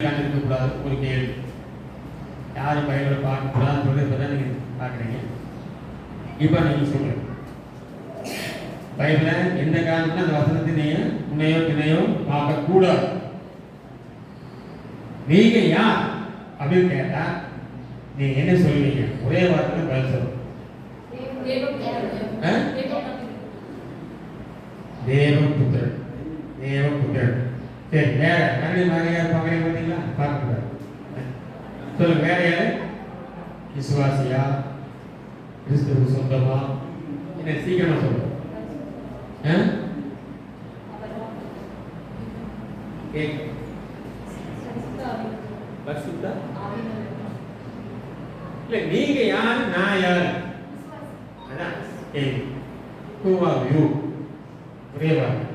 இருக்கக்கூடாது ஒரு கேள்வி. யாரும் பைபிளை பார்க்கக்கூடாதுன்னு சொல்லி இப்போ தான் நீங்கள் பார்க்குறீங்க. இப்போ நீங்கள் சொல்லுங்கள், பைபிளை எந்த காரணத்தில் அந்த வசனத்தை நீங்கள் முன்னையோ பின்னையோ பார்க்கக்கூடாது. நீங்கள் யார் அப்படின்னு கேட்டால் நீங்கள் என்ன சொல்லுவீங்க? ஒரே வார்த்தையில் பதில் சொல்லுங்க. தேவபுத்திரன். தேவபுத்திரன். சரி, வேற கரடி மாதிரியா பார்க்குறீங்க பார்த்தீங்களா? பார்க்கக்கூடாது. சொல்லுங்க, வேற யாரு? விசுவாசியா, கிறிஸ்துவ சொந்தமா? என்ன சீக்கிரமா சொல்லுங்க. இல்ல, நீங்க யாரு, நான் யாரு? அதான் who are you? ஒரே வார்த்தை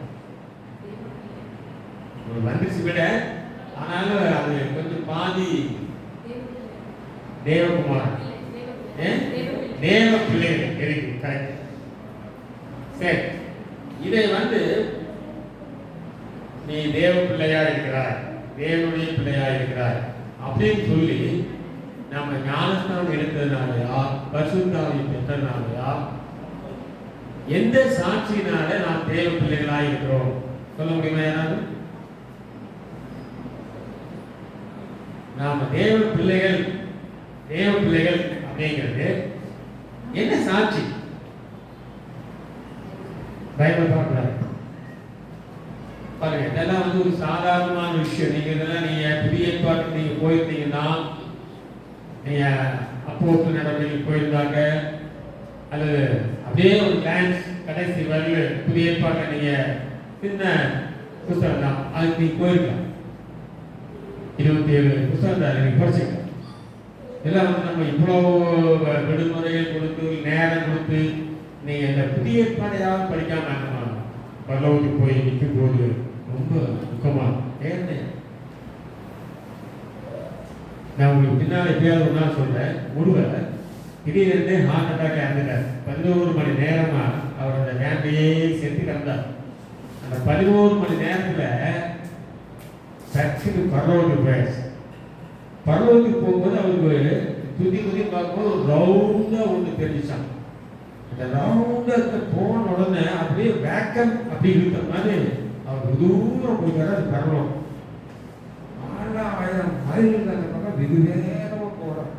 வந்துருச்சு விட, ஆனாலும் அது கொஞ்சம் பாதி தேவகுமார், தேவ பிள்ளைகள் இருக்கு. கரெக்ட். சரி, இதை நீ தேவ பிள்ளையா இருக்கிறாய், தேவனுடைய பிள்ளையா இருக்கிறாய் அப்படின்னு சொல்லி நம்ம ஞானஸ்தானம் எடுத்ததுனாலயா, பரிசுத்தாவியை பெற்றதுனாலயா, எந்த சாட்சியினால நாம் தேவ பிள்ளைகளாக இருக்கிறோம் சொல்ல முடியுமா யாராவது? நாம தேவ பிள்ளைகள், தேவ பிள்ளைகள் அப்படிங்கிறது என்ன சாட்சி? பைபிள் பார்க்கலாம் பாருங்க. இதெல்லாம் ஒரு சாதாரணமான விஷயம். நீங்க இதெல்லாம் நீங்க புதிய ஏற்பாட்டுக்கு நீங்க போயிருந்தீங்கன்னா, நீங்க அப்போஸ்தலர் நடவடிக்கைக்கு போயிருந்தாங்க, அல்லது அப்படியே ஒரு கிளான்ஸ் கடைசி வரல புதிய ஏற்பாட்டை நீங்க சின்ன புத்தகம் தான், அதுக்கு நீங்க போயிருக்கலாம். 27 புத்தகம் தான் நீங்க படிச்சுக்கலாம். இதெல்லாம் நம்ம இவ்வளவு விடுமுறைகள் கொடுத்து நேரம் கொடுத்து நீங்க இந்த புதிய ஏற்பாடையாவது படிக்காம பரலோகத்துக்கு போய் நிற்கும் போது ரொம்ப துக்கமா ஏன்னு நான் உங்களுக்கு பின்னால் எப்பயாவது ஒரு நாள் சொல்றேன். ஒருவர் திடீரென்று ஹார்ட் அட்டாக் இறந்துட்டார். 11 மணி நேரமா அவரோட ஃபேமிலியே செத்து கிடந்தார். அந்த 11 மணி நேரத்துல சர்ச்சுக்கு பரலோகத்துக்கு போயாச்சு. பரலோகத்துக்கு போகும்போது அவருக்கு துதி பார்க்கும்போது ஒரு ரவுண்டா ஒன்று தெரிஞ்சிச்சான். அந்த ரவுண்டா போன உடனே அப்படியே வேக்கம் அப்படி இருக்கிற மாதிரி அவருக்கு தூரம் போய்க்காரு. அது பரலோகம் 6000 மைல் அந்த பக்கம் வெகு வேகமா போறோம்.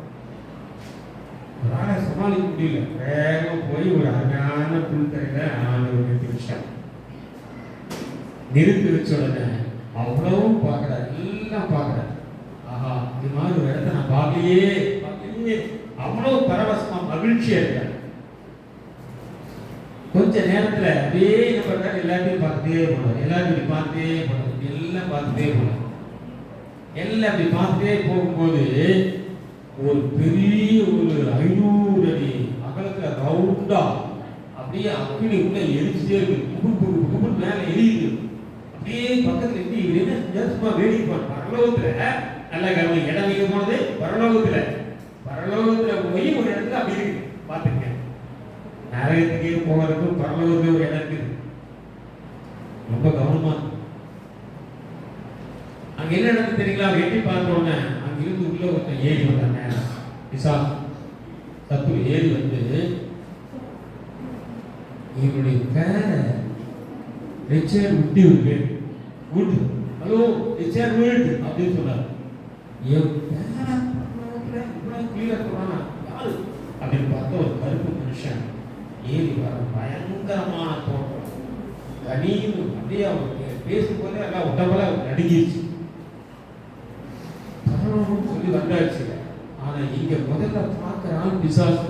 அதனால சமாளிக்க முடியல. வேகமா போய் ஒரு அருமையான புல்தரையில நிறுத்தி வச்சாங்க. நிறுத்தி வச்ச உடனே அவ்வளவும் பார்க்கிறார், எல்லாம் பார்க்கிறார். ஆஹா, இது மாதிரி ஒரு இடத்த நான் பார்க்கலையே, அவ்வளவு பரவசமா மகிழ்ச்சியா இருக்காரு. கொஞ்ச நேரத்துல அப்படியே என்ன பண்றாரு, எல்லாத்தையும் பார்த்துட்டே போனார். எல்லாத்தையும் பார்த்துட்டே போனார். எல்லாம் பார்த்துட்டே போனார். எல்லாம் அப்படி பார்த்துட்டே போகும்போது ஒரு பெரிய ஒரு 500 அடி அகலத்துல ரவுண்டா அப்படியே அக்கினி உள்ள எரிச்சுட்டே இருக்கு. குபுர் மேல எரியுது. அப்படியே பக்கத்துல இருந்து இவர் என்ன சும்மா வேடிக்கை பரலோகத்துல நல்ல கவனி. இடம் நீங்க போனது பரலோகத்துல. பரலோகத்துல போய் ஒரு இடத்துல அப்படி இருக்கு பார்த்துக்க. நரகத்துக்கே போகிறதுக்கும் பரலோகத்துக்கு ஒரு இடம் இருக்குது. ரொம்ப கவனமா அங்க என்ன நடந்து தெரியுங்களா? எட்டி பார்த்தோன்னே அங்க இருந்து உள்ள ஒருத்தன் ஏறி வந்தாங்க. சத்துரு ஏறி இவருடைய பேரை Richard would, hello Richard would அப்படின்னு சொன்னார். என் பேரை கீழே சொன்னா யாரு அப்படின்னு பார்த்தா ஒரு கருப்பு மனுஷன் ஏறி வர. பயங்கரமான தோற்றம். கனீன்னு அப்படியே அவருக்கு பேசும்போதே எல்லாம் உடம்பெல்லாம் நடுங்கிருச்சு. சொல்லி வந்தாச்சு. ஆனா இங்க முதல்ல பார்க்கிறான் பிசாசு.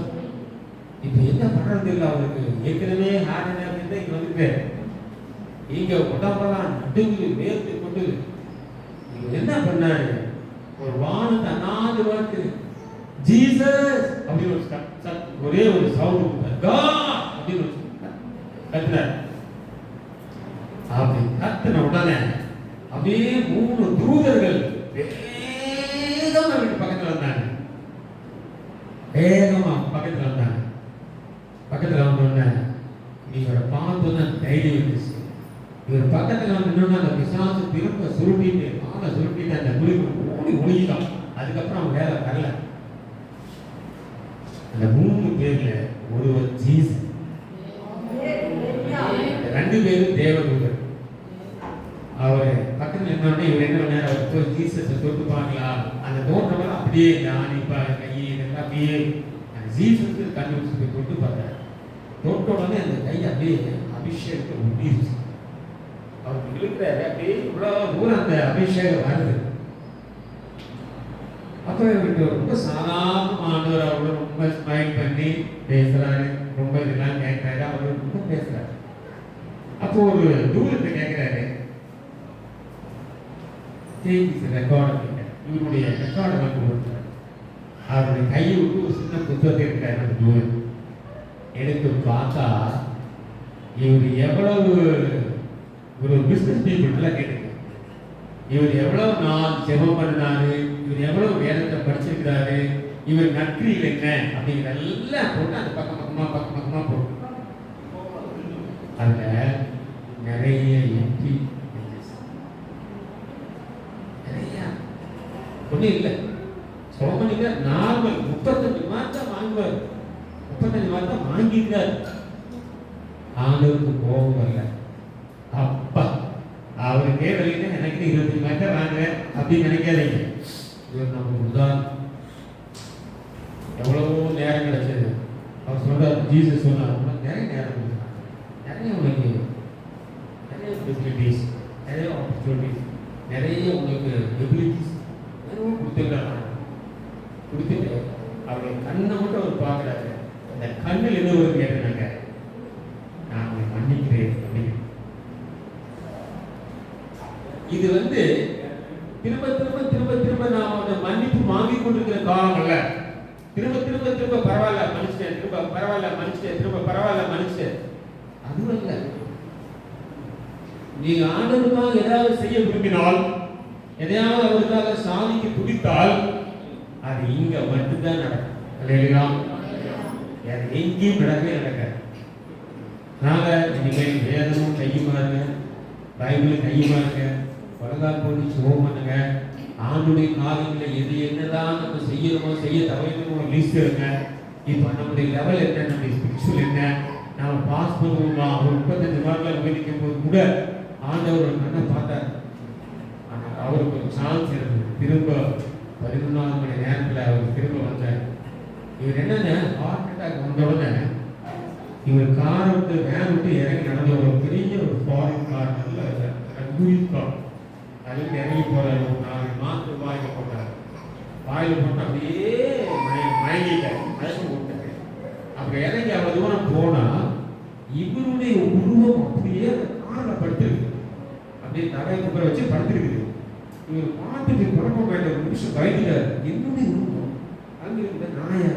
இப்ப என்ன பண்றது இல்லை அவருக்கு. ஏற்கனவே இங்க வந்துட்டு இங்க உடம்பெல்லாம் நடுங்கு வேர்த்து கொண்டு என்ன பண்ணாரு, ஒரு வானத்தை அண்ணாந்து வாக்கு ஜீசஸ் அப்படின்னு ஒரே ஒரு சவுண்ட் அப்படின்னு கத்துனார். அப்படி கத்துன உடனே அப்படியே 3 தூதர்கள் வேகமா வீட்டு பக்கத்துல வந்தாங்க. வேகமா பக்கத்துல வந்தாங்க. பக்கத்துல வந்தோடனே இவரை பார்த்தோன்னா தைரியம் இருந்துச்சு. இவர் பக்கத்துல வந்து அந்த பிசாசு திரும்ப சுருட்டிட்டு அந்த குளிக்கும் ஓடி ஒழிக்கலாம். அதுக்கப்புறம் அவன் வேலை வரல. அந்த 3 பேர்ல ஒருவர் ஜீசஸ், 2 பேரும் தேவதூதர். அவர் பக்கத்தில் நின்னோடனே இவர் என்ன பண்ணார், அவர் போய் ஜீசஸை தொட்டுப்பாங்களா, அந்த தோற்றமெல்லாம் அப்படியே ஞானிப்பா கை இதெல்லாம் அப்படியே அந்த ஜீசஸுக்கு கண்டுபிடிச்சு போய் தொட்டு பார்த்தார். தொட்ட உடனே அந்த கை அப்படியே அபிஷேகத்தை ஊட்டிருச்சு. அவர் இருக்கிறாரு, அப்படியே இவ்வளோ தூரம் அந்த அபிஷேகம் வருது. அப்போ இவருக்கு ரொம்ப சாதாரணமானவர், அவரு ரொம்ப ஸ்மைல் பண்ணி பேசுறாரு, ரொம்ப இதெல்லாம் கேட்கிறாரு, அவரு ரொம்ப பேசுறாரு. அப்போ ஒரு தூரத்தை கேட்கிறாரு, ரெக்கார்டு இவருடைய ரெக்கார்டை வந்து கொடுத்தாரு. அவருடைய கையை விட்டு ஒரு சின்ன புத்தகத்தை இருக்காரு. அந்த தூரம் எடுத்து பார்த்தா இவர் எவ்வளவு ஒரு பிசினஸ் பீப்புள் கேட்டுக்க, இவர் எவ்வளவு நாள் ஜெபம் பண்ணாரு, இவர் எவ்வளவு வேதத்தை படிச்சிருக்கிறாரு, இவர் நற்கிரியில் என்ன அப்படிங்கிற எல்லாம் போட்டு அந்த பக்கம் பக்கமா போட்டு அதுல நிறைய எம்பி நிறைய ஒன்றும் இல்லை. சோமனிக்க நார்மல் 35 மார்க் தான் வாங்குவார். 35 மார்க் தான் வாங்கியிருக்காரு. ஆண்டவருக்கு கோபம் வரல. அப்பா அவருக்கே வெளியில எனக்கு 25 மார்க் தான் வாங்குறேன் அப்படின்னு நினைக்காதீங்க. இவர் நமக்கு உதாரணம். எவ்வளவோ நேரம் கிடைச்சது. அவர் சொல்றார், ஜீசஸ் சொன்னார், நிறைய நேரம் நிறைய உங்களுக்கு நிறைய ஃபெசிலிட்டிஸ், நிறைய ஆப்பர்ச்சுனிட்டிஸ், நிறைய உங்களுக்கு எபிலிட்டிஸ் நிறைய கொடுத்துருக்காங்க. கொடுத்துட்டு அவருடைய கண்ணை மட்டும் அவர் பார்க்குறாரு. அந்த கண்ணில் என்ன ஒரு கேட்டாங்க, நான் உங்களை மன்னிக்கிறேன் அப்படின்னு. இது திரும்ப திரும்ப திரும்ப திரும்ப நாம் அந்த மன்னிப்பு வாங்கி கொண்டிருக்கிற காலம் அல்ல. திரும்ப திரும்ப திரும்ப பரவாயில்ல மன்னிச்சிட்டேன், திரும்ப பரவாயில்ல மன்னிச்சிட்டேன், திரும்ப பரவாயில்ல மன்னிச்சிட்டேன், அதுவும் அல்ல. நீங்க ஆண்டவருக்காக ஏதாவது செய்ய விரும்பினால், எதையாவது அவருக்காக சாதிக்க துடித்தால், அது இங்க மட்டும்தான் நடக்கும். இல்லையா? அது எங்கேயும் நடக்காது. நாங்க இனிமேல் வேதமும் கையுமா இருங்க, பைபிளும் கையுமா இருங்க, உலகால் போட்டு சுகம் பண்ணுங்க. ஆண்டுடைய காரியங்களை எது என்னதான் நம்ம செய்யணுமோ செய்ய தவறணுமோ லிஸ்ட் இருங்க. இப்போ நம்முடைய லெவல் என்ன, நம்முடைய ஸ்பிரிச்சுவல் என்ன, நம்ம பாஸ் பண்ணுவோமா. ஒரு 35 மார்க்கில் வேதிக்கும் போது கூட ஆண்டவர் ஒரு கண்ணை பார்த்தார். ஆனால் அவருக்கு ஒரு சான்ஸ் இருந்தது. திரும்ப 11 மணி நேரத்தில் அவர் திரும்ப வந்தார். இவர் என்னங்க ஹார்ட் அட்டாக் வந்தவுடனே இவர் காரை விட்டு வேன் விட்டு இறங்கி நடந்த ஒரு பெரிய ஒரு ஃபாரின் கார், நல்ல லக்ஸூரியஸ் கார், அதுக்கு இறங்கி போறாரு. ஒரு 4 மாசத்து வாயில போட்டார். வாயில போட்டு அப்படியே மயங்கிட்டார், மயக்கம் போட்டாரு. அப்படி இறங்கி அவ்வளவு தூரம் போனா இவருடைய உருவம் அப்படியே காரில் படுத்திருக்கு. அப்படியே தரையை குப்புற வச்சு படுத்திருக்குது. இவர் பார்த்துட்டு குழப்பம் வேண்டிய ஒரு நிமிஷம் பயந்துட்டார். என்னுடைய உருவம் அங்க இருந்த நாயா.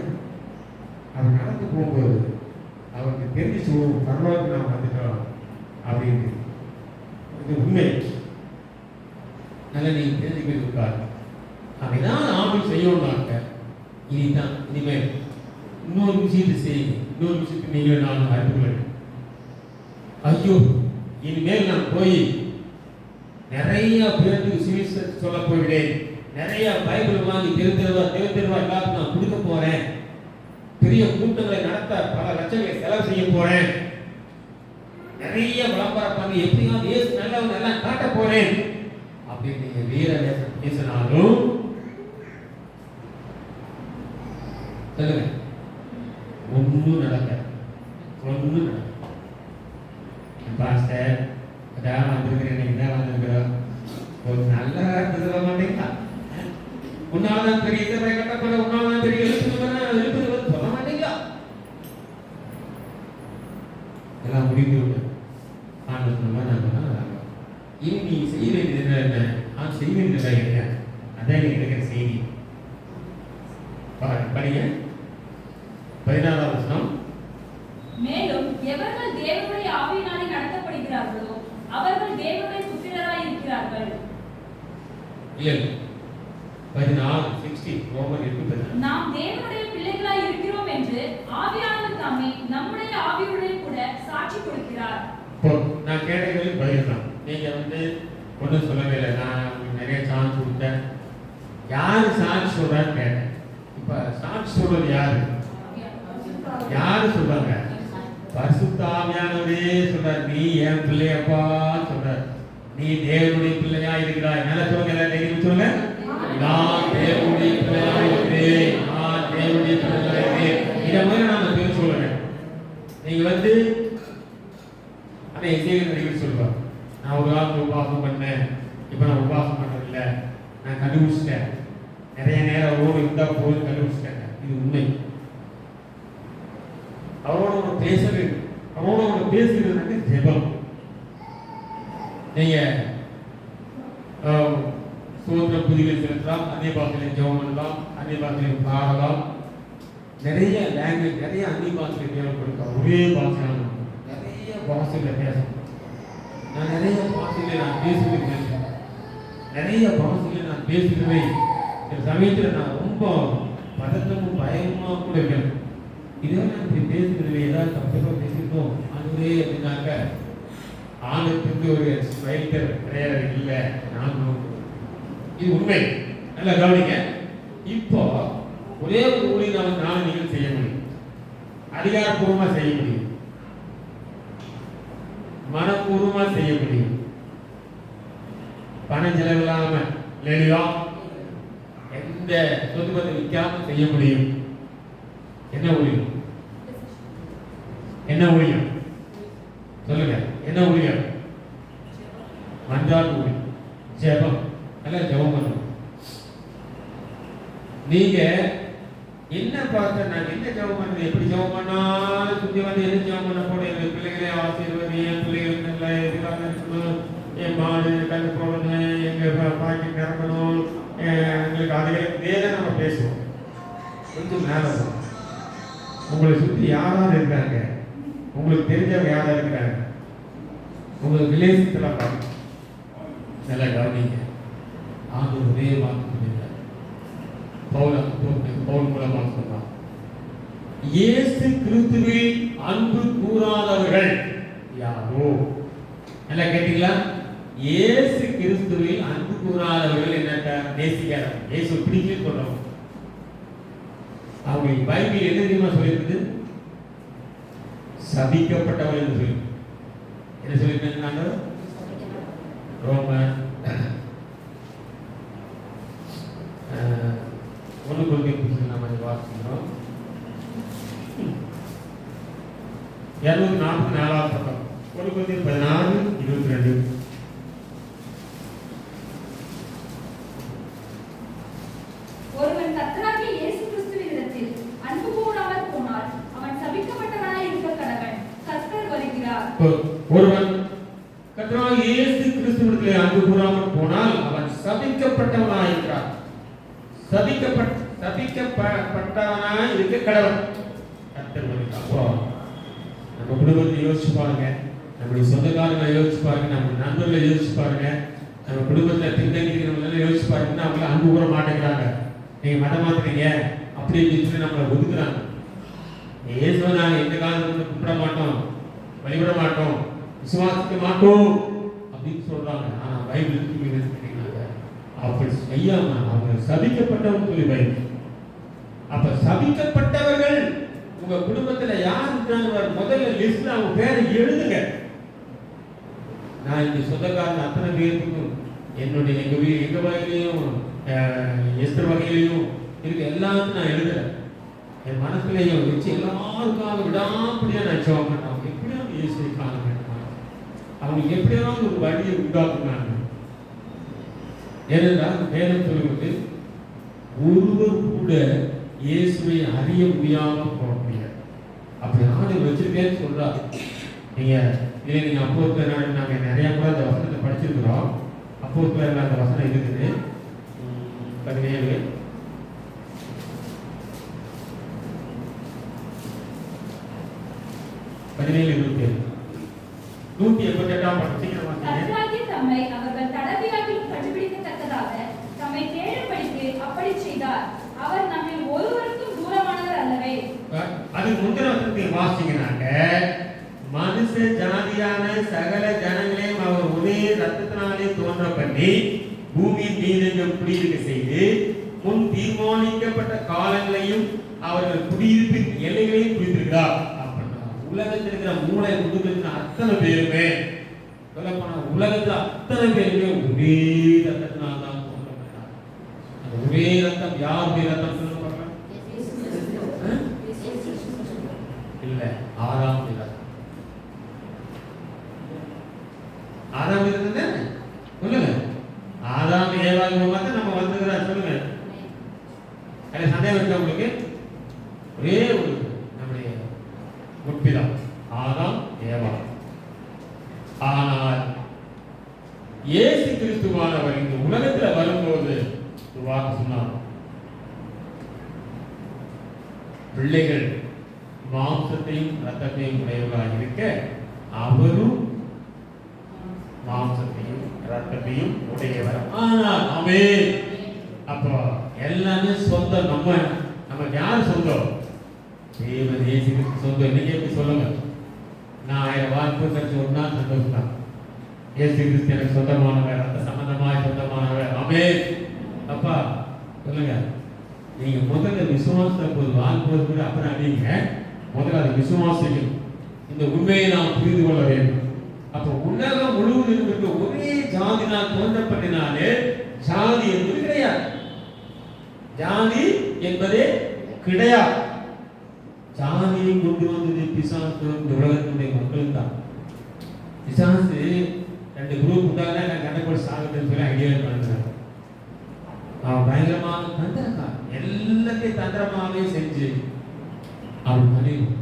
அவர் நடந்து போகும்போது அவருக்கு தெரிஞ்சு பரவாயில்ல நான் வந்துட்டோம் அப்படின்னு. இது உண்மை. நல்லா நீங்க தெரிஞ்சுக்கிட்டு இருக்காரு. அப்படிதான் ஆபீஸ் செய்யணும்னாக்க இனிதான் இனிமேல் இன்னொரு விஷயத்தை செய்யுங்க. இன்னொரு விஷயத்தை நீங்களும் நானும் அறிந்து ஐயோ இனிமேல் நான் போய் நிறைய பேருக்கு சுவிசேஷம் சொல்ல போகிறேன், நிறைய பைபிள் வாங்கி தெருவா எல்லாருக்கும் நான் கொடுக்க போறேன், பெரிய கூட்டங்களை நடத்த பல லட்சங்களை செலவு செய்ய போறேன், நிறைய விளம்பரம் பண்ணி எப்படியாவது இயேசு நல்லவன் எல்லாம் காட்ட போறேன் அப்படின்னு நீங்க வீர பேசினாலும் சொல்லுங்க, ஒன்னும் நடக்க பாஸ்டர் அதான் வந்திருக்கிறேன், தான் வந்திருக்கிறோம், ஒரு நல்ல வார்த்தை சொல்ல மாட்டீங்களா? உன்னால்தான் பெரிய இதை கட்டப்பட, உன்னால்தான் பெரிய எழுப்புது சொல்ல மாட்டீங்களா? எல்லாம் முடிந்து விட்டு இனி நீ செய்ய வேண்டியது என்ன? நான் செய்ய வேண்டியதா என்ன? அதான் நீங்க இருக்கிற செய்தி. படிங்க 14வது வசனம். மேலும் எவர்கள் தேவனுடைய ஆவியினாலே நடத்தப்படுகிறார்களோ அவர்கள் தேவனுடைய புத்திரராய் இருக்கிறார்கள். இல்ல 16:60 ரோமர் 8:10. நாம் தேவனுடைய பிள்ளைகளாய் இருக்கிறோம் என்று ஆவியானவர் தாமே நம்முடைய ஆவியோடு கூட சாட்சி கொடுக்கிறார். நான் கேட்டதுக்கு பதில் தான். நீங்க ஒன்றும் சொல்லவே இல்லை. நான் உங்களுக்கு நிறைய சான்ஸ் கொடுத்தேன், யாரு சாட்சி சொல்றான்னு கேட்டேன். இப்ப சாட்சி சொல்றது யாரு? யாரு சொல்றாங்க? பரிசுத்த ஆவியானவரே சொல்றார், நீ என் பிள்ளையப்பா சொல்றார், நீ தேவனுடைய பிள்ளையா இருக்கிறாய். நல்லா சொல்லுங்க, எல்லாரும் சொல்லுங்க, நான் தேவனுடைய பிள்ளையா இருக்கிறேன், நான் தேவனுடைய பிள்ளையா இருக்கிறேன். இதை மாதிரி நாம பேர் சொல்லுங்க. நீங்க வந்து அந்த எசேக்கியேல் சொல்லுவார், நான் ஒரு காலத்துல உபவாசம் பண்ணேன், இப்ப நான் உபவாசம் பண்றதில்லை, நான் கண்டுபிடிச்சிட்டேன், நிறைய நேரம் ஓடு இருந்தா போது கண்டுபிடிச்சிட்டேன். இது உண்மை. அவரோட பேசுறது, அவரோட பேசுகிறது ஜெபம். நீங்க ஸ்தோத்திர புதிகள் செலுத்தலாம், அதே பாசையில ஜெபம் பண்ணலாம், அதே பாசையில பாடலாம். நிறைய லாங்குவேஜ், நிறைய அந்நிய பாசையில தேவைப்படுத்த ஒரே பாசையான நிறைய பாசையில பேசணும். நான் நிறைய பாசையில நான் பேசுகிறேன், நிறைய பாசையில நான் பேசுகிறேன். சில சமயத்தில் நான் ரொம்ப பதட்டமும் பயமா கூட இருக்கேன். இதெல்லாம் நான் இப்படி பேசுகிறது ஏதாவது தப்பாக பேசியிருக்கோம் அதுவே அப்படின்னாக்க ஆளுக்கு ஒரு ஸ்மைல்டர் பிரேயர் இல்லை. இது உண்மை. நல்லா கவனிங்க. இப்போ ஒரே ஒரு ஊழியை நாலு நீங்கள் செய்ய முடியும், அதிகாரப்பூர்வமாக செய்ய முடியும், மனப்பூர்வமாக செய்ய முடியும், பண செலவில்லாம லெலியா எந்த சொத்து பத்தை விற்காம செய்ய முடியும். என்ன ஊழியம்? என்ன ஊழியம் சொல்லுங்க? என்ன ஊழியம்? மன்றாட்டு ஊழியம், ஜெபம். நல்லா ஜெபம் பண்ணணும். நீங்க என்ன பார்த்த, நான் என்ன ஜெபம் பண்றது, எப்படி ஜெபம் பண்ணாலும் சுத்தி வந்து என்ன ஜெபம் பண்ண போட, என் பிள்ளைகளை ஆசீர்வதி, என் பிள்ளைகள் நல்ல எதிராக இருக்கணும், என் மாடு கண்டு போடணும், எங்க பாக்கி நிரம்பணும், எங்களுக்கு அதிலே தான் நம்ம பேசுவோம். கொஞ்சம் மேலே உங்களை சுற்றி யாராவது இருக்காங்க, உங்களுக்கு தெரிஞ்சவங்க யாராவது இருக்கிறாங்க, உங்களுக்கு ரிலேஷன்ஸ்ல பாருங்க. நல்லா கவனிங்க. ஆண்டவர் ஒரே வாக்கு சொல்லியிருக்கார், பவுல் மூலமாக சொன்னார், இயேசு கிறிஸ்துவில் அன்பு கூறாதவர்கள் யாரோ. நல்லா கேட்டீங்களா? இயேசு கிறிஸ்துவில் அன்பு கூறாதவர்கள் என்ன நேசிக்கிறார், இயேசு பிடிக்கல சொல்றவங்க. அவங்க பைபிள் என்ன தெரியுமா சொல்லியிருக்குது? சபிக்கப்பட்டவர்கள் என்று சொல்லி. என்ன சொல்லியிருக்காங்க? ரோமர் 1 நம்ம வாசிக்கிறோம். 244 பக்கம், 1 16:22. ஒருவன் கர்த்தராகிய இயேசு கிறிஸ்துவினிடத்தில் அன்பு கூறாமல் போனால் அவன் சபிக்கப்பட்டவனாய் இருக்க கடவன். கர்த்தர் வருகிறார். ஒருவன் கர்த்தராகிய இயேசு கிறிஸ்துவினிடத்தில் அன்பு கூறாமல் போனால் அவன் சபிக்கப்பட்டவனாய் இருக்கிறான். சபிக்கப்பட்டவனாய் இருக்க கடவன். கர்த்தர் வருகிறார். நம்ம குடும்பத்தை யோசிச்சு பாருங்க, நம்முடைய சொந்தக்காரங்களை யோசிச்சு பாருங்க, நம்ம நண்பர்களை யோசிச்சு பாருங்க, நம்ம குடும்பத்தில் பின்தங்கிக்கிறவங்க யோசிச்சு பாருங்கன்னா அவங்கள அன்பு கூற மாட்டேங்கிறாங்க. நீங்க மதம் மாத்துறீங்க அப்படி சொல்லி நம்மளை ஒதுக்குறாங்க. இயேசுவை நாங்கள் எந்த காலத்துல கும்பிட மாட்டோம், வழிபட மாட்டோம், விசுவாசிக்க மாட்டோம் அப்படின்னு சொல்றாங்க. ஆனா பைபிள் அப்படி செய்யாம அவங்க சபிக்கப்பட்டவங்க சொல்லி பைபிள். அப்ப சபிக்கப்பட்டவர்கள் உங்க குடும்பத்துல யார் இருக்காங்க முதல்ல லிஸ்ட்ல அவங்க பேரை எழுதுங்க. நான் இந்த சொந்தக்காரன் அத்தனை பேருக்கும் என்னுடைய எங்க வகையிலையும் எஸ்தர் வகையிலையும் இருக்கு எல்லாத்தையும் நான் எழுதுறேன். என் மனசுலையும் வச்சு எல்லாருக்காக விடாமடியா நான் ஜெபம் பண்ணேன். அவங்க எப்படியாவது இயேசுவை காண வேண்டும், அவங்களுக்கு எப்படியாவது ஒரு வழியை உண்டாக்குனாங்க. ஏனென்றால் வேதம் சொல்லுவது ஒருவர் கூட இயேசுவை அறிய முடியாம போக முடியாது. அப்படி ஆண்டு வச்சிருக்கேன்னு சொல்றாரு. நீங்க அப்போஸ்தலர் நாங்க நிறைய முறை அந்த வசனத்தை படிச்சிருக்கிறோம். அப்போஸ்தலர் அந்த வசனம் இருக்குது 17 17:27 188 படிச்சீங்கன்னா கர்த்தராகிய தம்மை அவர்கள் தடவியாகிலும் கண்டுபிடிக்கத்தக்கதாக தம்மை தேடும்படிக்கு அப்படி செய்தார். அவர் நம்மில் ஒருவருக்கும் தூரமானவர் அல்லவே. அது முந்தின வசனத்தில் வாசிக்கிறாங்க. மனுஷ ஜாதியான சகல ஜனங்களையும் அவர் ஒரே ரத்தத்தினாலே தோன்ற பண்ணி பூமியின் மீது குடியிருக்க செய்து தீர்மானிக்கப்பட்ட காலங்களையும் அவர்கள் குடியிருப்பின் எல்லைகளையும் குறித்திருக்கிறார். அப்படின்னா உலகத்தில் இருக்கிற மூளை முதுகிற அத்தனை பேருமே சொல்லப்போனா உலகத்துல அத்தனை பேருமே ஒரே ரத்தத்தினால் தான் தோன்றப்பட்டார். அந்த ஒரே ரத்தம் யாருடைய ரத்தம் சொல்லுங்க பார்க்கலாம்? இல்ல, ஆதாம் ரத்தம். ஆதாம் ரத்தம் தானே சொல்லுங்க. ஆதாம் ஏவாள் மூலமா நம்ம வந்துக்கிறோம். சொல்லுங்க, அதுல சந்தேகம் இருக்கா உங்களுக்கு? ஒரே ஒரு நம்முடைய முற்பிதா ஆதாம் ஏவாள். ஆனால் இயேசு கிறிஸ்துவானவர் இந்த உலகத்துல வரும்போது வாக்கு சொன்னார், பிள்ளைகள் மாம்சத்தையும் ரத்தத்தையும் உடையவர்களாக இருக்க அவரும் மாம்சத்தையும் ரத்தத்தையும் உடையவர். ஆனால் ஆமென். அப்போ எல்லாமே சொந்தம். நம்ம யார் சொந்தம்? தேவன் இயேசு கிறிஸ்து சொந்தம். இன்னைக்கு எப்படி சொல்லுங்க? நான் 1000 வாக்கு கிடைச்சு ஒரு நாள் சந்தோஷம் தான். இயேசு கிறிஸ்து எனக்கு சொந்தமானவர், ரத்த சம்பந்தமாய் சொந்தமானவர். ஆமென். அப்பா சொல்லுங்க, நீங்க முதல்ல விசுவாசத்தை போது வாழ்ம்போது கூட அப்புறம் அடிங்க. முதல்ல அதை விசுவாசிக்கணும். இந்த உண்மையை நாம் புரிந்து கொள்ள வேண்டும். அப்போ உலகம் முழுவதும் இருக்க ஒரே ஜாதினால் தோன்றப்பட்டினாலே ஜாதி என்பது கிடையாது. ஜாதி என்பதே கிடையாது. ஜாதியை கொண்டு வந்தது பிசாசு. இந்த உலகத்தினுடைய மக்கள் தான். பிசாசு 2 குரூப் உண்டாக கண்டப்படி சாகத்துன்னு சொல்லி ஐடியா பண்ணுறாங்க. அவன் பயங்கரமாக தந்திரக்கான். எல்லாத்தையும் தந்திரமாகவே செஞ்சு அவன் பண்ணிடுவான்.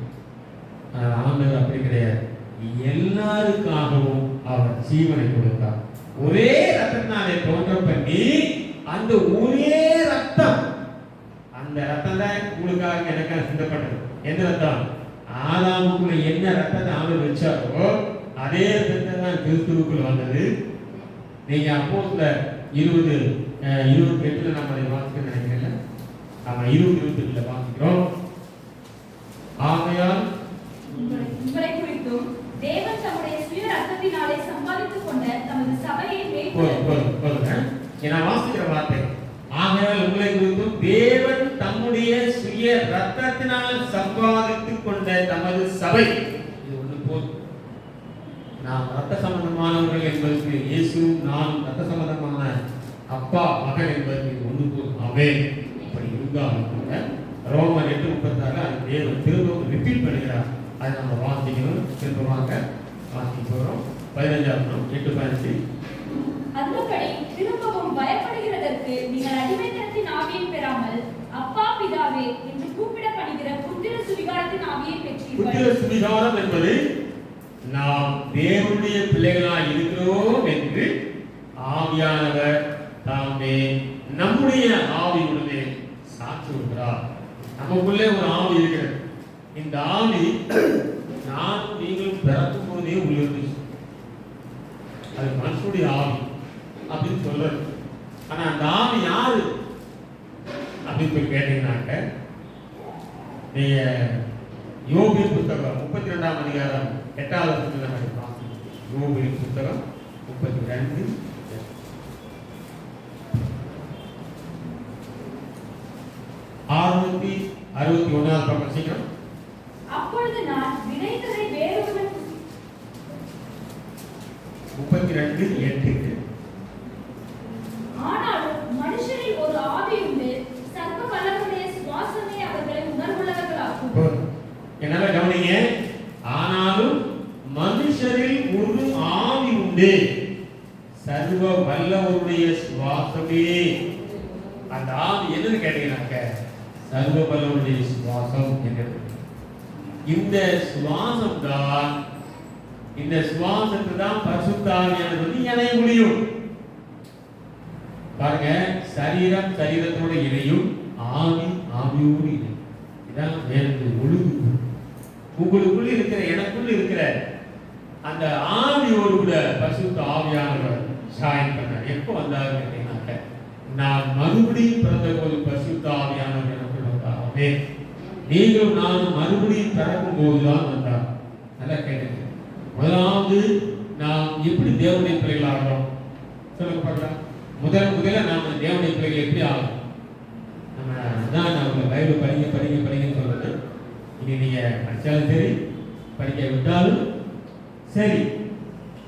ஆண்டவர் அப்படி கிடையாது. எல்லாருக்காகவும் அவர் ஜீவனை கொடுத்தார். ஒரே ரத்தத்தினாலே தோன்ற பண்ணி அந்த ஒரே ரத்தம், அந்த ரத்தம் தான் உங்களுக்காக எனக்காக சிந்தப்பட்டது. எந்த ரத்தம்? ஆதாமுக்குள்ள என்ன ரத்தத்தை ஆண்டு வச்சாரோ அதே ரத்தத்தை தான் கிறிஸ்துவுக்குள்ள வந்தது. நீங்க அப்போஸ்தலர் 20:28 நம்ம அதை வாசிக்க நினைக்கிறேன். நம்ம 20:28 வாசிக்கிறோம். ஆகையால் உங்களை குறித்தும் தேவன் தம்முடைய சுய ரத்தத்தினாலே சம்பாதித்துக் கொண்ட தமது சபையை நான் வாசிக்கிற வார்த்தை, ஆகையால் உங்களை குறித்தும் தேவன் தம்முடைய சுய ரத்தத்தினால் சம்பாதித்துக் கொண்ட தமது சபை. இது ஒன்று போதும். நாம் ரத்த சம்பந்தமானவர்கள் என்பதற்கு இயேசு, நான் ரத்த சம்பந்தமான அப்பா மகன் என்பதற்கு இது ஒன்று போதும். ஆமென். இப்படி இருந்தாலும் கூட ரோமர் 8:36 அது தேவன் திரும்ப ரிப்பீட் பண்ணுகிறார். அதை நம்ம வாசிக்கணும். திரும்பமாக வாசிக்க போகிறோம். 15:8-15. அந்தபடி திரும்பவும் பயப்படுகிறதற்கு நீங்கள் அடிமைத்தனத்தின் ஆவியை பெறாமல் அப்பா பிதாவே என்று கூப்பிடப்படுகிற புத்திர சுவிகாரத்தின் ஆவியை பெற்றீர்கள். புத்திர சுவிகாரம் என்பது நாம் தேவனுடைய பிள்ளைகளாய் இருக்கிறோம் என்று ஆவியானவர் தாமே நம்முடைய ஆவியுடனே சாட்சி கொடுக்கிறார். நமக்குள்ளே ஒரு ஆவி இருக்கிறது. இந்த ஆவி நானும் நீங்களும் பிறக்கும் போதே உள்ளிருந்துச்சு. அது மனுஷனுடைய ஆவி அப்படின்னு சொல்றது. ஆனா அந்த ஆவி யாரு அப்படின்னு போய் கேட்டீங்கன்னாக்க, நீங்க யோபின் புத்தகம் 32ஆம் அதிகாரம் 8வது வசனத்துல நம்ம பார்க்கணும். யோபின் புத்தகம் 32 661 பக்கம் சீக்கிரம். அப்பொழுது நான் விதைத்ததை வேறொருவன் 32:8. ஆனாலும் மனுஷரில் ஒரு ஆவி உண்டு, சர்வ வல்லவருடைய சுவாசமே அவர்களை உணர்வுள்ளவர்களாக்கும். என்னால கவனிங்க. ஆனாலும் மனுஷரில் ஒரு ஆவி உண்டு, சர்வ வல்லவருடைய சுவாசமே. அந்த ஆவி என்னன்னு கேட்டீங்கன்னாக்க சர்வ வல்லவருடைய சுவாசம் என்றது. இந்த சுவாசம் தான், இந்த சுவாசத்தை தான் பரிசுத்த ஆவியானவர் வந்து இணைய முடியும். பாருங்க, சரீரம் சரீரத்தோட இணையும், ஆவி ஆவியோடு இணையும். இதான் வேறு ஒழுங்கு. உங்களுக்குள்ள இருக்கிற, எனக்குள்ள இருக்கிற அந்த ஆவியோடு கூட பரிசுத்த ஆவியானவர் ஜாயின் பண்ணார். எப்போ வந்தார் கேட்டீங்கன்னாக்க, நான் மறுபடியும் பிறந்த போது பரிசுத்த ஆவியானவர் எனக்குள்ள வந்தார். ஆமென். நீங்களும் நானும் மறுபடியும் பிறக்கும் போதுதான் வந்தார். நல்லா கேட்டுங்க. முதலாவது நாம் எப்படி தேவனுடைய பிள்ளைகள் ஆகிறோம் சொல்லுங்க பார்க்கலாம். முதல்ல நாம் தேவனுடைய பிள்ளைகள் எப்படி ஆகும்? நம்ம அதான் நான் உங்களை பைபிள் படிங்க படிங்க படிங்கன்னு சொல்றது. இனி நீங்க படிச்சாலும் சரி, படிக்க விட்டாலும் சரி,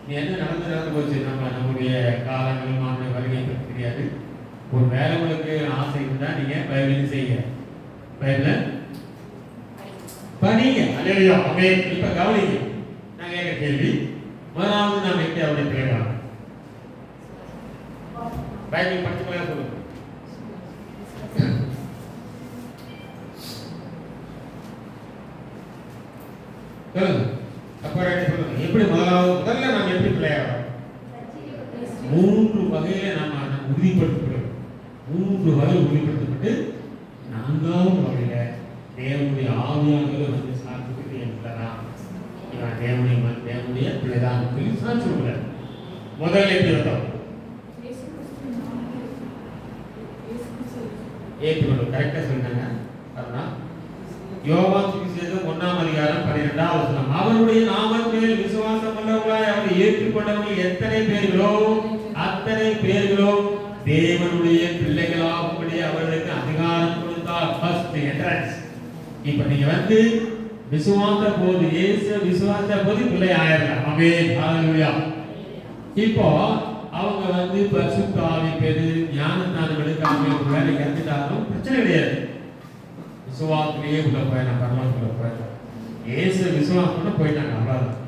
நீ என்ன நடந்து போச்சு. நம்முடைய காலங்கள் மாநில வருகை பற்றி தெரியாது. ஒரு வேலை உங்களுக்கு ஆசை இருந்தா நீங்க பைபிள் செய்யுங்க, பைபிள படிங்க. அல்லேலூயா, ஆமென். இப்ப கவனிங்க, நான் கேட்கிற கேள்வி, முதலாவது நாம் எங்கே அவருடைய பிள்ளைகள் பைபிள் படிச்சுக்கலாம் சொல்லுங்க. சொல்லுங்க. சொல்லுங்க, எப்படி முதல்ல நாம் எப்படி பிள்ளையாகிறோம்? 3 வகையில நம்ம உறுதிப்படுத்தப்படுறோம். 3 வகை உறுதிப்படுத்தப்பட்டு 4வது வகையில தேவனுடைய ஆவியானவர் வந்து சாட்சிக்கு என்றாராம், இவன் தேவனுடைய பிள்ளைதான் சொல்லி சாட்சி கொடுக்கிறார். முதல்ல எப்படி வந்தோம்? ஏற்றுக்கொள்ளும். கரெக்டா சொன்னாங்க. அதுதான் யோவான் சுவிசேஷம் 1ஆம் அதிகாரம் 12ஆம் வசனம். அவருடைய நாமத்தில் விசுவாசம் உள்ளவர்களாய் அவரை ஏற்றுக்கொண்டவர்கள் எத்தனை பேர்களோ அத்தனை பேர்களோ தேவனுடைய பிள்ளைகளாகும்படி அவர்களுக்கு அதிகாரம் கொடுத்தார். First entrance. இப்ப நீங்க வந்து விசுவாச போது, இயேசு விசுவாச போது பிள்ளை ஆயிரலாம். ஆமென், ஹalleluya. இப்போ அவங்க வந்து பரிசுத்த ஆவி பெரு ஞானத்தானம் எடுக்காம ஒரு வேலை இறந்துட்டாலும் பிரச்சனை கிடையாது. விசுவாசத்திலேயே உள்ள போயிடலாம், பரலோகத்துக்குள்ள போயிடலாம். இயேசு விசுவாசத்தோட போயிட்டாங்க, அவ்வளவுதான்.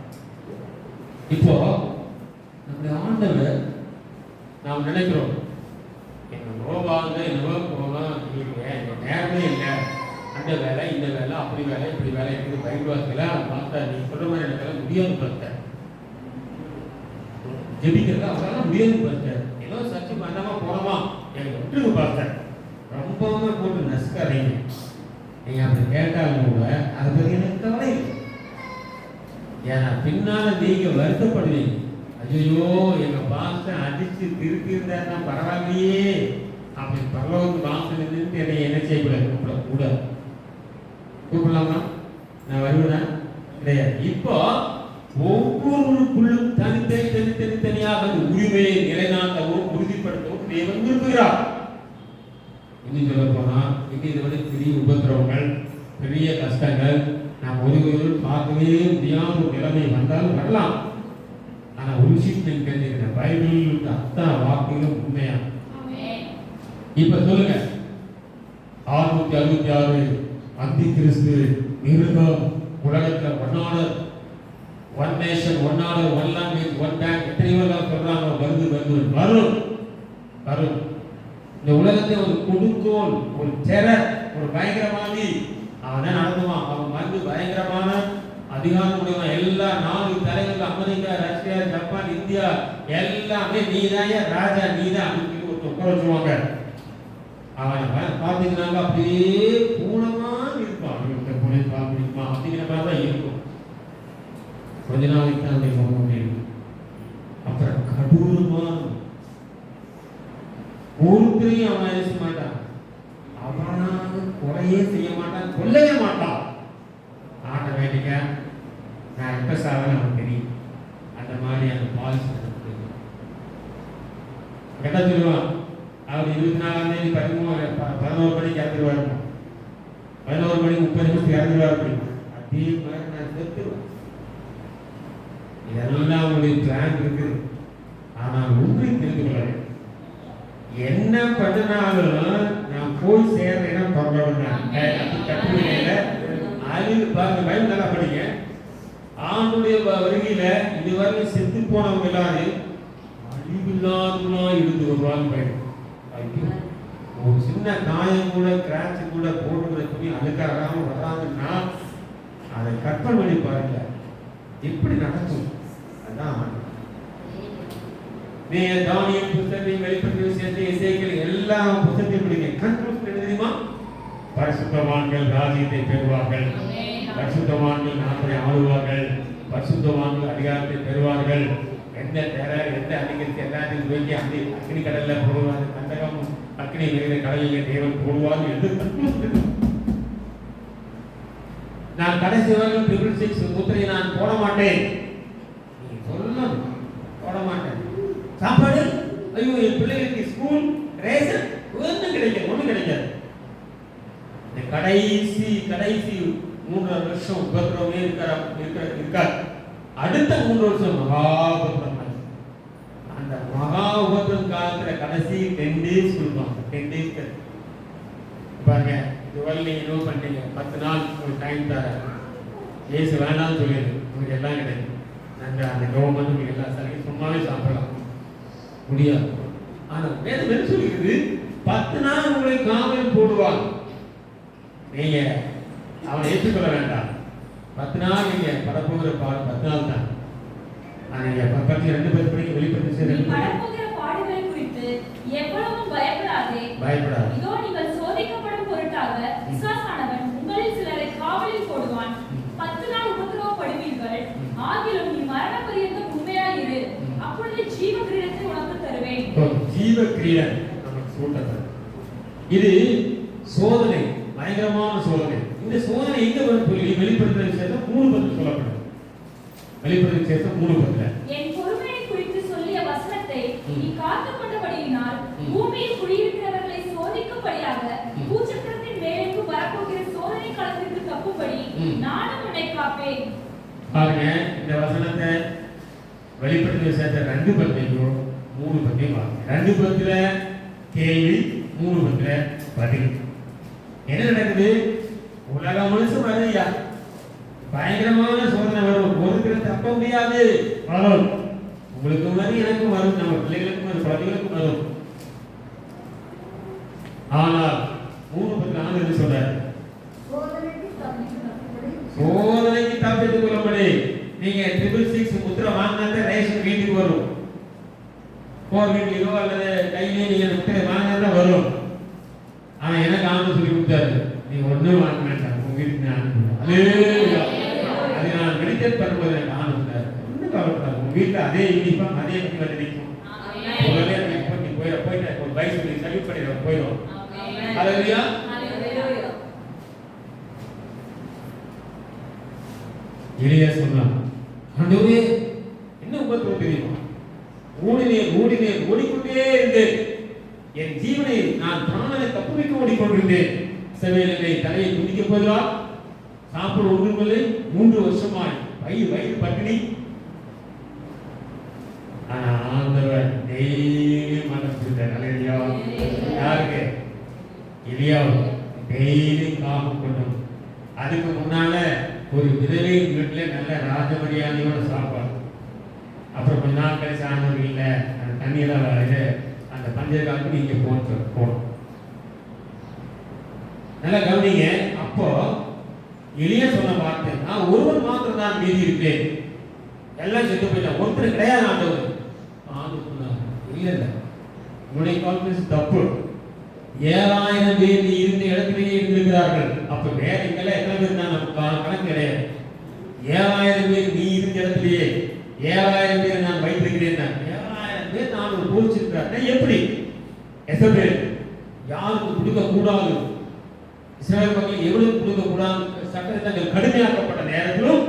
இப்போ நம்முடைய ஆண்டவர் நாம் நினைக்கிறோம், என்னவோ வாங்க என்னவோ போகலாம், எனக்கு நேரமே இல்லை, அந்த வேலை இந்த வேலை அப்படி வேலை இப்படி வேலை இருக்குது. பைபிள் வாசிக்கல பார்த்தா நீ சொல்ற மாதிரி எனக்கு முடியாது பார்த்தேன், ஜெபிக்கிறத அவரால் முடியாது பார்த்தேன், ஏதோ சர்ச்சை பண்ணாம போனோமா எனக்கு விட்டுருக்கு பார்த்தேன். ரொம்பவுமே போட்டு நசுக்காதீங்க. நீங்க அப்படி கேட்டாலும் கூட அதை பற்றி எனக்கு கவலை இல்லை. ஏன்னா பின்னால நீங்க வருத்தப்படுவீங்க. ஐயோ எங்க பாஸ்டர் அடிச்சு திருப்பி இருந்தாருன்னா பரவாயில்லையே அப்படி பரலோகத்து வாசல் இருந்து என்னை என்ன செய்யக்கூடாது, கூடாது. கூப்பிடலாமா? நான் வருவேன் கிடையாது. இப்போ ஒவ்வொருக்குள்ளும் தனித்தனியாக உரிமையை நிலைநாட்டவும் உறுதிப்படுத்தவும் தேவன் விரும்புகிறார். இன்னும் சொல்ல போனா இதை விட பெரிய உபத்திரவங்கள், பெரிய கஷ்டங்கள் நாம் ஒருவரு பார்க்கவே முடியாத ஒரு நிலைமை வந்தாலும் வரலாம். ஆனா ஒரு விஷயம் நீங்க தெரிஞ்சுக்கிறேன், பைபிள் அத்தனை வாக்குகளும் உண்மையா. இப்ப சொல்லுங்க, 666 அந்தி கிறிஸ்து மிருகம் உலகத்துல one nation, one order, one language, one bank, எத்தனையோ சொல்றாங்க. வரும். இந்த உலகத்தை ஒரு கொடுங்கோல், ஒரு டெரர், ஒரு பயங்கரவாதி அவன் தான் நடத்துவான். அவன் வந்து பயங்கரமான அதிகாரம் உடையவன். எல்லா 4 தலைவர்கள், அமெரிக்கா, ரஷ்யா, ஜப்பான், இந்தியா எல்லாமே நீதான் ராஜா, நீதான் அப்படின்னு ஒரு உட்கார வச்சுருவாங்க. அவன் பார்த்தீங்கன்னா அப்படியே பூனமா இருப்பான். பூனை பார்ப்பிடிக்குமா அப்படிங்கிற மாதிரி தான் இருக்கும். கொஞ்ச நாளைக்கு தான் அந்த முகம் முடியும். அப்புறம் கடூரமான ஒருத்தரையும் அவன் பேச மாட்டான், அவனாக குறையே செய்ய மாட்டான், கொல்லவே மாட்டான். ஆட்டோமேட்டிக்கா நான் எப்ப சாவன்னு அவனுக்கு தெரியும். அந்த மாதிரி அந்த பாலிசி கேட்டா சொல்லுவான். அவர் 24ஆம் தேதி 11 மணிக்கு இறந்துருவாரு, 11 மணிக்கு 30 நிமிஷத்துக்கு இறந்துருவாரு அப்படின்னா அதே மாதிரி நான் செத்துருவேன். இதெல்லாம் உங்களுடைய பிளான் இருக்குது. ஆனால் உண்மை தெரிந்து கொள்ள என்ன பண்ணினாலும் நான் போய் சேர்றேன்னா பரவாயில்ல. கட்டுரையில அது பாருங்க, பைபிள் நல்லா படிங்க. ஆண்டுடைய வருகையில இதுவரை செத்து போனவங்க எல்லாரும் அழிவில்லாதவங்களா இருந்து வருவாங்க. பைபிள் ஒரு சின்ன காயம் கூட, கிராட்ச் கூட போடுற துணி அழுக்காகாம வர்றாங்கன்னா அதை கற்பனை பண்ணி பாருங்க எப்படி நடக்கும். அதான் நீ தானியம் புத்தகத்தையும் வெளிப்படுத்திய விஷயத்தை இசைகள் எல்லா புத்தகத்தையும் படிங்க. கன்க்ளூஷன் என்ன தெரியுமா? பரிசுத்தவான்கள் ராஜ்யத்தை பெறுவார்கள், பரிசுத்தவான்கள் நாட்டை ஆளுவார்கள், பரிசுத்தவான்கள் அதிகாரத்தை பெறுவார்கள். எந்த டெரர், எந்த அடிக்கடி எல்லாத்தையும் நோக்கி அந்த அக்னி கடல்ல போடுவாங்க, கந்தகம் அக்னி நிறைந்த கடலில் தேவன் போடுவாங்க என்று கன்க்ளூஷன். நான் கடைசி வரைக்கும் 666 முத்திரையை நான் போட மாட்டேன். நீ சொல்லணும், போட மாட்டேன். சாப்பாடு, ஐயோ என் பிள்ளைகளுக்கு ஸ்கூல், ரேஷன் ஒன்றும் கிடைக்காது. இந்த கடைசி 3 வருஷம் உபத்திரவமே இருக்காது. அடுத்த 3 வருஷம் மகா உபத்திரம். அந்த மகா உபத்திரம் காலத்துல கடைசி 10 days கொடுப்பாங்க. 10 days பாருங்க, இதுவரை நீங்க என்ன பண்ணீங்க? 10 நாள் ஒரு டைம் தர ஏசு வேணாம்னு சொல்லிடு, உங்களுக்கு எல்லாம் கிடைக்கும். அந்த கவர்மெண்ட் உங்களுக்கு எல்லா சலுகையும் சும்மாவே சாப்பிடலாம் முடியாது. ஆனா வேதம் என்ன சொல்லிருக்குது? 10 நாள் உங்களை காவலில் போடுவாங்க. நீங்க அவனை ஏற்றுக்கொள்ள வேண்டாம். 10 நாள் நீங்க படப்போகிற பாடு 10 நாள் தான். நீங்க 2 படிக்க வெளிப்படுத்தி படப்போகிற பாடுகளை குறித்து எவ்வளவும் பயப்படாதே. இதோ நீங்கள் சோதிக்கப்படும் பொருட்டாக பிசாசானவன் உங்களில் சிலரை காவலில் போடுவான். 10 நாள் உபத்திரவப்படுவீர்கள். ஆகிலும் நீ மரண பரியந்தம் உண்மையாயிரு. அப்பொழுது ஜீவ கிரீடத்தை உனக்கு தருவேன். ஜீவ கிரீடம் நமக்கு சூட்டப்படும். இது சோதனை, பயங்கரமான சோதனை. இந்த சோதனை எங்க வரும் சொல்லி வெளிப்படுத்துற விசேஷம் 3:10 சொல்லப்படுது. வெளிப்படுத்துற விசேஷம் 3:10. என் பொறுமையை குறித்து சொல்லிய வசனத்தை நீ காத்துக்கொண்டபடியினால் பூமியில் குடியிருக்கிறவர்களை சோதிக்கும்படியாக பூச்சக்கரத்தின் மேலுக்கு வரப்போகிற சோதனை காலத்திற்கு தப்பும்படி நானும் உன்னை காப்பேன். பாருங்க, இந்த வசனத்தை வெளிப்படுத்துற விசேஷத்தை 2:10 3:10 பாருங்க. 2:10 கேள்வி, 3:10 பதில். என்ன நடக்குது? உலகம் முழுசும் வருதுயா, பயங்கரமான சோதனை வரும். ஒருத்தர தப்ப முடியாது, வரும். உங்களுக்கு வரும், எனக்கும் வரும், நம்ம பிள்ளைகளுக்கும் வரும், குழந்தைகளுக்கும் வரும். ஆனால் 3:10 என்ன சொல்றாரு? சோதனைக்கு தப்பித்துக் கொள்ளும்படி. நீங்க 666 முத்திரை வாங்கினா ரேஷன் வீட்டுக்கு வரும். 4 வீட்லயோ அல்லது கையிலே நீங்க முத்திரை வாங்கினா வரும். ஆனா எனக்கு ஆண்டு சொல்லி கொடுத்தாரு, நீ ஒண்ணும் வாங்க வேண்டாம், உங்க வீட்டுக்கு நான் அனுப்புறேன். அது நான் மெடிடேட் பண்ணும்போது எனக்கு ஆண்டு கொடுத்தாரு, ஒன்றும் கவலைப்படாது, உங்க வீட்டுல அதே யூனிஃபார்ம் அதே வந்து நிற்கும். நீ போயிட்ட ஒரு பைக் சொல்லி சல்யூட் பண்ணி போயிடும். ஹல்லேலூயா. எலியா சொன்னான், ஆண்டவரே என்ன உபத்திரவம் தெரியுமா? ஓடினேன் ஓடிக்கொண்டே இருந்தேன். என் ஜீவனை நான் பிராணனை தப்புவிக்க ஓடிக்கொண்டிருந்தேன். செவையிலே தலையை துணிக்க போதா, சாப்பிட ஒன்றுமில்லை. 3 வருஷமாய் வயிறு பட்டினி. ஆனா ஆண்டவர் டெய்லி மனசுட்டார். ஹல்லேலூயா. யாருக்கு? எலியாவு டெய்லி காப்பு கொண்டும். அதுக்கு முன்னால ஒரு விதவை வீட்டுல நல்ல ராஜ மரியாதையோட சாப்பாடு. அப்புறம் கொஞ்ச நாள் கழிச்சு ஆண்டவர் இல்லை, அந்த தண்ணியெல்லாம் அந்த பஞ்ச காலத்துக்கு நீங்க போகணும். நல்லா கவனிங்க. அப்போ எளிய சொன்ன வார்த்தை, நான் ஒருவன் மாத்திரம் தான் மீதி இருக்கேன், எல்லாம் செத்து போயிட்டான், ஒருத்தர் கிடையாது ஆண்டவர். இல்ல, உன்னுடைய கான்ஃபிடன்ஸ் தப்பு. 7000 பேர் நீ இருந்த இடத்திலேயே இருந்திருக்கிறார்கள். அப்ப வேற எங்கெல்லாம் எத்தனை பேர் தான் நமக்கு கணக்கு கிடையாது. 7000 பேர் நீ இருந்த இடத்திலேயே 7000 பேர் நான் வைத்திருக்கிறேன். 7000 பேர் நான் ஒரு போதிச்சிருக்கிறேன். எப்படி? எசபேல் யாருக்கு கொடுக்க கூடாது, இஸ்ரவேல் மக்கள் எவ்வளவு கொடுக்க கூடாது சட்டத்திட்டங்கள் கடுமையாக்கப்பட்ட நேரத்திலும்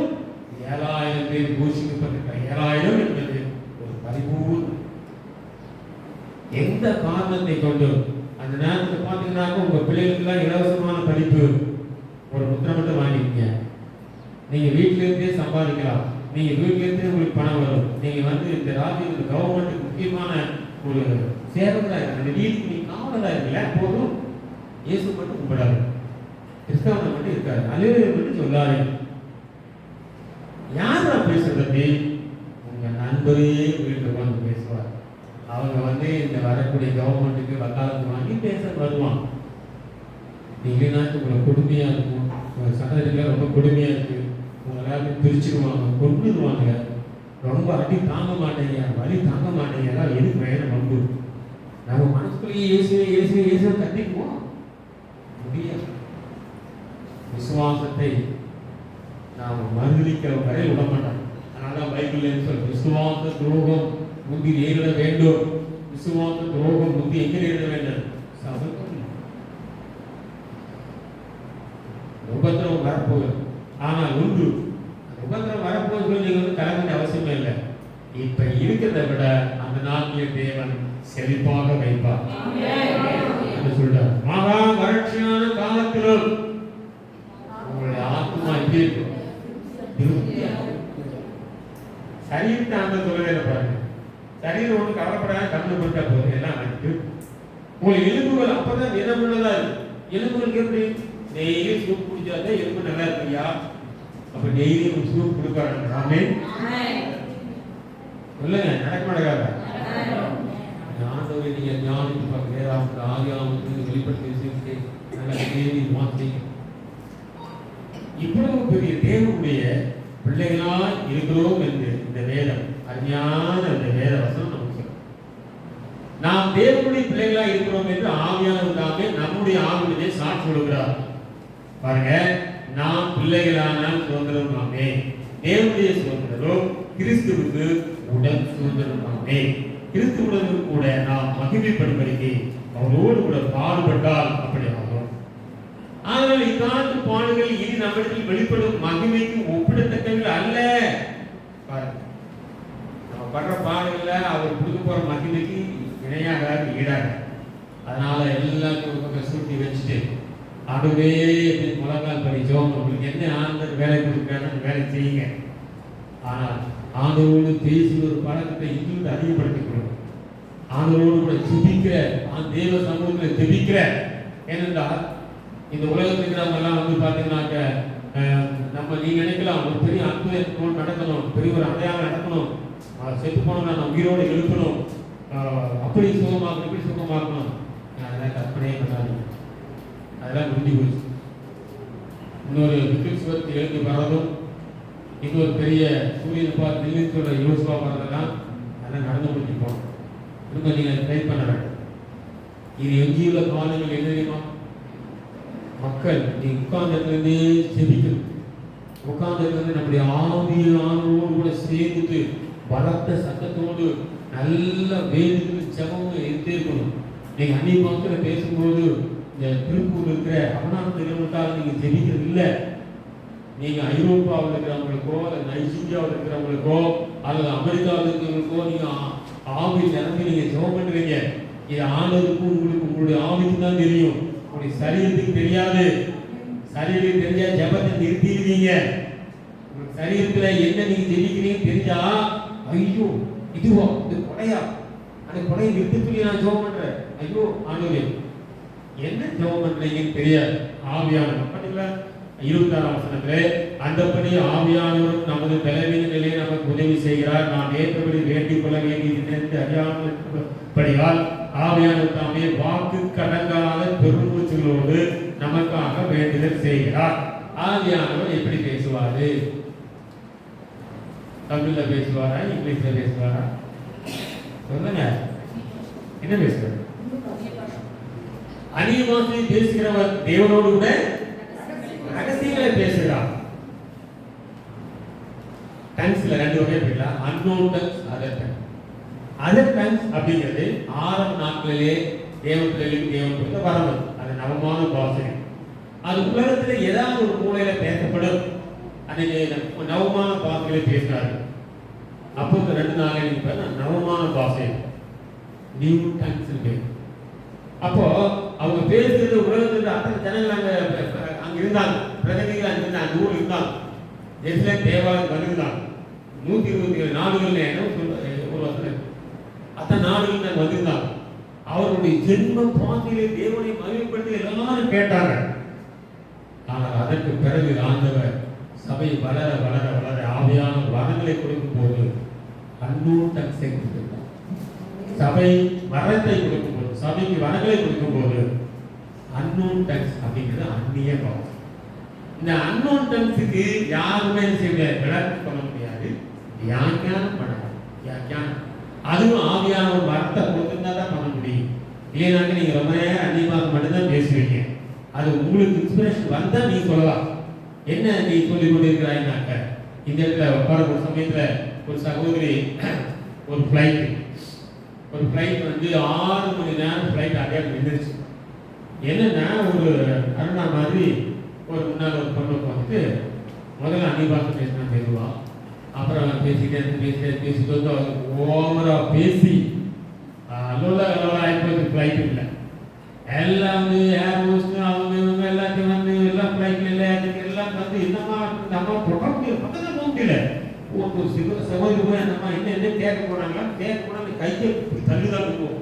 7000 பேர் போஷிக்கப்பட்டிருக்கிறார். 7000 என்பது ஒரு பரிபூர்ண. எந்த காரணத்தை கொண்டு அந்த நேரத்தில் பார்த்தீங்கன்னா உங்க பிள்ளைகளுக்கெல்லாம் இலவசமான படிப்பு ஒரு முத்திரை மட்டும் வாங்கிக்கீங்க. நீங்க வீட்டில இருந்தே சம்பாதிக்கலாம். நீங்க வீட்டில இருந்தே உங்களுக்கு பணம் வரும். நீங்க இந்த ராஜ்யத்துக்கு கவர்மெண்ட்டுக்கு முக்கியமான ஒரு சேவகரா இருக்கு. அந்த வீட்டுக்கு நீங்க காவலரா இருக்கல போதும். இயேசு மட்டும் கும்பிடாது, கிறிஸ்தவனை மட்டும் இருக்காரு, அலுவலக மட்டும் சொல்லாரு. யார் நான் பேசுறது? உங்க நண்பரே வீட்டுக்கு வந்து பேசுவார். அவங்க இந்த வரக்கூடிய கவர்மெண்ட்டுக்கு வக்காலத்து வாங்கி பேச வருவான். இல்லைன்னா உங்களை கொடுமையா இருக்கும், உங்க சட்டத்துல ரொம்ப கொடுமையா இருக்கு, உங்களால பிரிச்சுடுவாங்க, கொண்டுடுவாங்க, ரொம்ப அடி தாங்க மாட்டேங்க, வலி தாங்க மாட்டேங்க, எல்லாம் எதுக்கு வேணும் வந்து நம்ம மனசுக்குள்ளேயே இயேசுவை கட்டிக்குவோம் முடியாது. விசுவாசத்தை நாம் மறுதளிக்க வரை விட மாட்டோம். அதனால பைபிள் சொல்ல விசுவாச துரோகம் முந்தி நேரிட வேண்டும். விசுவாச துரோகம் முந்தி எங்க நேரிட வேண்டும்? சபைக்குள். உபத்திரவம் வரப்போகுது. ஆனால் ஒன்று, உபத்திரவம் வரப்போகுது நீங்க கலங்க அவசியமே இல்லை. இப்ப இருக்கிறத விட அந்த நாட்டிய தேவன் செழிப்பாக வைப்பார். சொல்றார், மகா வறட்சியான காலத்திலும் சாப்பிட்டாலும் உங்களுடைய ஆத்மா எப்படி இருக்கும்? திருப்தியா இருக்கும். சரீரத்தை ஆண்டவர் சொல்லவே இல்லை பாருங்க. சரீரம் ஒன்று கவலைப்படாத கண்ணு போட்டா போதும், எல்லாம் வந்துட்டு உங்கள் எலும்புகள் அப்பதான் நிறமுள்ளதா இருக்கு. எலும்புகளுக்கு எப்படி? டெய்லி சூப் குடிச்சாதான் எலும்பு நல்லா இருக்குயா. அப்ப டெய்லி ஒரு சூப் கொடுப்பாங்க. ஆமென். சொல்லுங்க, நடக்க நடக்காத ஆண்டவரை நீங்க ஞானித்து பார்க்க வேறாவது ஆவியானவருக்கு வெளிப்படுத்தி விஷயத்தை நல்ல தேடி மாற்றி இவ்வளவு பெரிய தேவனுடைய பிள்ளைகளாய் இருக்கிறோம் என்று இந்த வேதம், அருமையான இந்த வேத வசனம் நமக்கு சொல்லும். நாம் தேவனுடைய பிள்ளைகளாய் இருக்கிறோம் என்று ஆவியானவர் தாமே நம்முடைய ஆவியிலே சாட்சி கொடுக்கிறார். பாருங்க, நாம் பிள்ளைகளானால் சுதந்திரம் நாமே, தேவனுடைய சுதந்திரம் கிறிஸ்துவுக்கு உடன் சுதந்திரம் நாமே. கிறிஸ்துவுடன் கூட நாம் மகிமைப்படும்படிக்கு அவரோடு கூட பாடுபட்டால் அப்படி ஆகும். ஆனால் இக்காலத்து பாடுகள் இனி நம்மிடத்தில் வெளிப்படும் மகிமைக்கு ஒப்பிடத்தக்கவர்கள் அல்ல. பாருங்க, நம்ம படுற பாடுகள்ல அவர் கொடுக்க போற மகிமைக்கு இணையாக ஈடாக. அதனால எல்லாத்தையும் ஒரு பக்கம் சூட்டி வச்சுட்டு அதுவே முழங்கால் படிச்சோம். உங்களுக்கு என்ன ஆண்டவர் வேலை கொடுக்குறான்னு வேலை செய்யுங்க. ஆனால் ஆண்டவரோடு பேசுகிற ஒரு பழக்கத்தை இன்னும் அதிகப்படுத்திக் கொள்ளும். ஆண்டவரோடு கூட ஜெபிக்கிற, தேவ சமூகத்தில் ஜெபிக்கிற. ஏனென்றால் இந்த உலகத்தில் இருக்கிறவங்க எல்லாம் வந்து பார்த்தீங்கன்னாக்க நம்ம நீங்க நினைக்கலாம் ஒரு பெரிய அற்புதம் நடக்கணும், பெரிய ஒரு அடையாளம் நடக்கணும், செத்து போனோம்னா நம்ம உயிரோடு எழுப்பணும், அப்படி சுகமாக்கணும், இப்படி சுகமாக்கணும். அதெல்லாம் கற்பனையே பண்ணாதீங்க, அதெல்லாம் முடிஞ்சு போச்சு. இன்னொரு விக்கிரஸ்வரத்தை எழுதி வர்றதும், இன்னொரு பெரிய சூரியனை பார்த்து நின்று சொல்ற யோசுவா வர்றதெல்லாம் அதெல்லாம் நடந்து முடிஞ்சு போகணும். திரும்ப நீங்கள் ட்ரை பண்ண வேண்டும். இது எஞ்சியுள்ள காலங்கள் என்ன தெரியுமா? மக்கள் நீ உட்கார்ந்ததுலேருந்தே செபிக்கணும். உட்கார்ந்ததுலேருந்து நம்முடைய ஆவியானோடு கூட சேர்ந்து பலத்த சத்தத்தோடு நல்ல வேதிக்கு ஜெபமும் எடுத்தே இருக்கணும். நீங்க அந்நிய மக்கள பேசும்போது இந்த திருப்பூர் இருக்கிற அவனாந்திரத்தால் நீங்க ஜெபிக்கிறது இல்லை. நீங்க ஐரோப்பாவில் இருக்கிறவங்களுக்கோ அல்லது நைஜீரியாவில் இருக்கிறவங்களுக்கோ அல்லது அமெரிக்காவில் இருக்கிறவங்களுக்கோ நீங்க ஆவி நிரம்பி நீங்க ஜெபம் பண்றீங்க. இது ஆண்டவருக்கும் உங்களுக்கு உங்களுடைய ஆவிக்கு தான் தெரியும், உங்களுடைய சரீரத்துக்கு தெரியாது. சரீரத்துக்கு தெரிஞ்சா ஜெபத்தை நிறுத்திடுவீங்க. உங்க சரீரத்துல என்ன நீங்க ஜெபிக்கிறீங்க தெரிஞ்சா, ஐயோ இதுவா இது கொடையா, அந்த கொடையை நிறுத்தி சொல்லி நான் ஜெபம் பண்றேன், ஐயோ ஆண்டவரே என்ன ஜெபம் பண்றீங்கன்னு தெரியாது. ஆவியானவர் பாத்தீங்களா 26ஆம் வசனத்திலே, அந்தபடி ஆவியானவர் நமது பலவீனங்களிலே நமக்கு உதவி செய்கிறார், நாம் ஏற்றபடி வேண்டிக் கொள்ள வேண்டியது அறியாமல் ஆவியானவர் தாமே வாக்கு கடங்காத பெருமூச்சுகளோடு நமக்காக வேண்டுதல் செய்கிறார். ஆவியானவர் எப்படி பேசுவாரு? தமிழ்ல பேசுவாரா, இங்கிலீஷ்ல பேசுவாரா? சொல்லுங்க, என்ன பேசுவார்? அந்நிய பாஷையை பேசுகிறவர் தேவனோடு கூட ரகசியங்களை பேசுகிறார். டங்ஸ்ல ரெண்டு வகை இருக்குல்ல, unknown tongues, other tongues. Other tongues அப்படிங்கிறது ஆரம்ப நாட்களிலே தேவன் பிள்ளைகளுக்கு தேவன் கொடுத்த வரவு. அது நவமான பாஷை. அது உலகத்துல ஏதாவது ஒரு மூலையில பேசப்படும். அன்னைக்கு நவமான பாஷைகளை பேசினாரு. அப்போ 2 நாளைக்கு நவமான பாஷை, நியூ டங்ஸ் இருக்கு. அப்போ அவங்க பேசுறது உலகத்துல அத்தனை ஜனங்கள் அங்க இருந்தாங்க, பிரதிநிதிகள் அங்க இருந்தாங்க, அந்த ஊர் இருந்தாங்க. ஜெருசலேம் தேவாலயம் வந்திருந்தாங்க. 127 நாடுகள்ல என்ன ஒரு வசனம், அத்தனை நாடுகள் நாங்கள் வந்திருந்தாங்க. அவருடைய ஜென்ம பாதையிலே தேவனை மகிமைப்படுத்தி எல்லாரும் கேட்டாங்க. ஆனால் அதற்கு பிறகு ஆண்டவர் சபை வளர வளர வளர ஆவியான வரங்களை கொடுக்கும் போது அன்னோன் டங்ஸை கொடுத்திருந்தார். சபை வரத்தை கொடுக்கும் போது, சபைக்கு வரங்களை கொடுக்கும் போது அன்னோன் டங்ஸ் அப்படிங்கிறது அந்நிய பாவம். இந்த அன்னோன் டங்ஸுக்கு யாருமே விளக்கம் பண்ண முடியாது, வியாக்கியானம் பண்ணலாம். வியாக்கியானம் அதுவும் ஆவியான ஒரு வார்த்தை கொடுத்திருந்தா தான் பண்ண முடியும். இல்லைனாக்க நீங்க ரொம்ப நேரம் அந்நியமாக மட்டும்தான் பேசுவீங்க. அது உங்களுக்கு இன்ஸ்பிரேஷன் வந்தா நீங்க சொல்லலாம். என்ன நீ சொல்லிக் கொண்டிருக்கிறாய்னாக்க, இந்த இடத்துல உட்கார ஒரு சமயத்துல ஒரு சகோதரி ஒரு ஃப்ளைட் வந்து 6 மணி நேரம் ஃப்ளைட் அப்படியே நின்றுச்சு. என்னன்னா ஒரு அருணா மாதிரி ஒரு முன்னாள் ஒரு பொண்ணு பார்த்துட்டு முதல்ல அந்நியபாஷை பேசினா பேசுவா, அப்புறம் பேசிட்டு வந்து ஓவரா பேசி அல்லோல ஆயிப்போது. ஃப்ளைட் இல்லை எல்லாம் வந்து ஏர் ஹோஸ்ட் அவங்க எல்லாத்தையும் வந்து என்ன என்ன கேட்க போனாங்களா, கேட்க போனா அந்த கையை தள்ளுதான் இருக்கும்.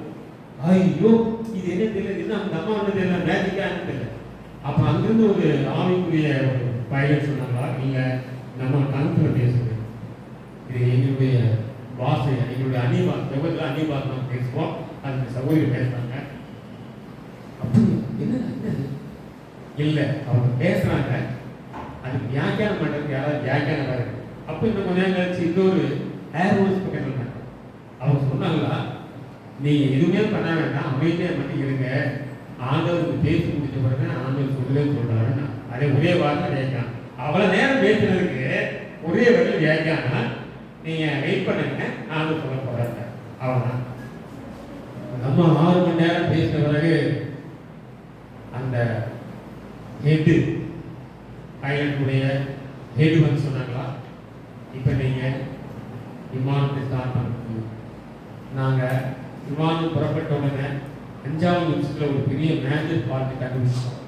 ஐயோ இது என்ன தெரியல, இது அந்த அம்மா வந்து தெரியல, மேஜிக்கான்னு தெரியல. அப்போ அங்கிருந்து ஒரு ஆவிக்குரிய ஒரு பைலட் சொன்னாங்களா, நீங்கள் நம்ம கணக்கில் பேசுங்க, இது எங்களுடைய பாஷை, எங்களுடைய அணிபாஸ் எவ்வளோ அணிபாஸ் நம்ம பேசுவோம், அதுக்கு சகோதரி பேசுகிறாங்க. அப்படி என்ன இல்லை அவங்க பேசுகிறாங்க, அதுக்கு வியாக்கியானம் பண்ணுறதுக்கு யாராவது வியாக்கியானம் பாருங்க. அப்போ இன்னும் கொஞ்ச நேரம் கழிச்சு இன்னொரு ஏர்ஹோஸ் பக்கத்தில் பண்ணாங்க. அவங்க சொன்னாங்களா, நீங்கள் எதுவுமே பண்ண வேண்டாம், அமைதியாக மட்டும் இருங்க, ஆண்டவருக்கு பேசி முடிச்ச பிறகு ஆண்டவர் சொல்லுவேன்னு சொல்கிறாருன்னா அதே ஒரே வார்த்தை வியாக்கியானம். அவ்வளோ நேரம் பேசுறதுக்கு ஒரே வகையில் வியாக்கியானம். நீங்கள் வெயிட் பண்ணுங்க, ஆண்டவர் சொல்ல போகிறாங்க. அவ்வளோதான். நம்ம 6 மணி நேரம் பேசின பிறகு அந்த ஹெட்டு பைலட்டுடைய ஹெட் வந்து சொன்னாங்களா, இப்போ நீங்கள் விமானத்தை ஸ்டார்ட் பண்ணுறது. நாங்கள் விமானம் புறப்பட்ட உடனே 5வது நிமிஷத்தில் ஒரு பெரிய மேஜர் பாட்டு கண்டுபிடிச்சோம்.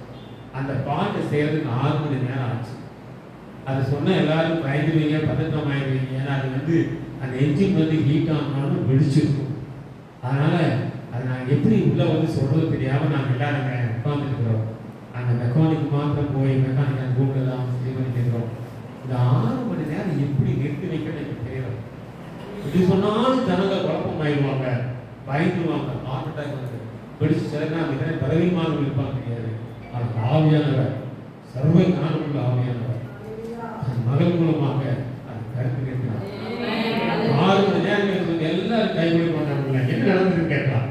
அந்த பாட்டை செய்கிறதுக்கு 6 மணி நேரம் ஆச்சு. அது சொன்னால் எல்லாரும் பயந்துருவீங்க, பதற்றம் ஆயிடுவீங்க. ஏன்னா அது வந்து அந்த என்ஜின் வந்து ஹீட் ஆனாலும் வெடிச்சிருக்கும். அதனால் அதை நாங்கள் எப்படி உள்ளே வந்து சொல்கிறது தெரியாமல் நாங்கள் எல்லாம் நாங்கள் உட்காந்துருக்கிறோம். அந்த மெக்கானிக் மாத்திரம் போய் மெக்கானிக் அந்த ரூமில் தான் சரி பண்ணிக்கிறோம். இந்த 6 மணி நேரம் எப்படி நிறுத்தி வைக்கணும்னு எனக்கு தெரியல. இப்படி சொன்னாலும் ஜனங்க குழப்பம் ஆயிடுவாங்க, பயந்துருவாங்க, ஹார்ட் அட்டாக் வந்து படிச்சு சேர்னா இத்தனை பதவிமானங்கள் இருப்பாங்க தெரியாது. அது ஆவியானவர், சர்வ ஞானமுள்ள ஆவியானவர் மகள் மூலமாக அது கருத்து கேட்கிறார். 6 மணி நேரம் எல்லாரும் கைவிட மாட்டாங்க. என்ன நடந்ததுன்னு கேட்கலாம்.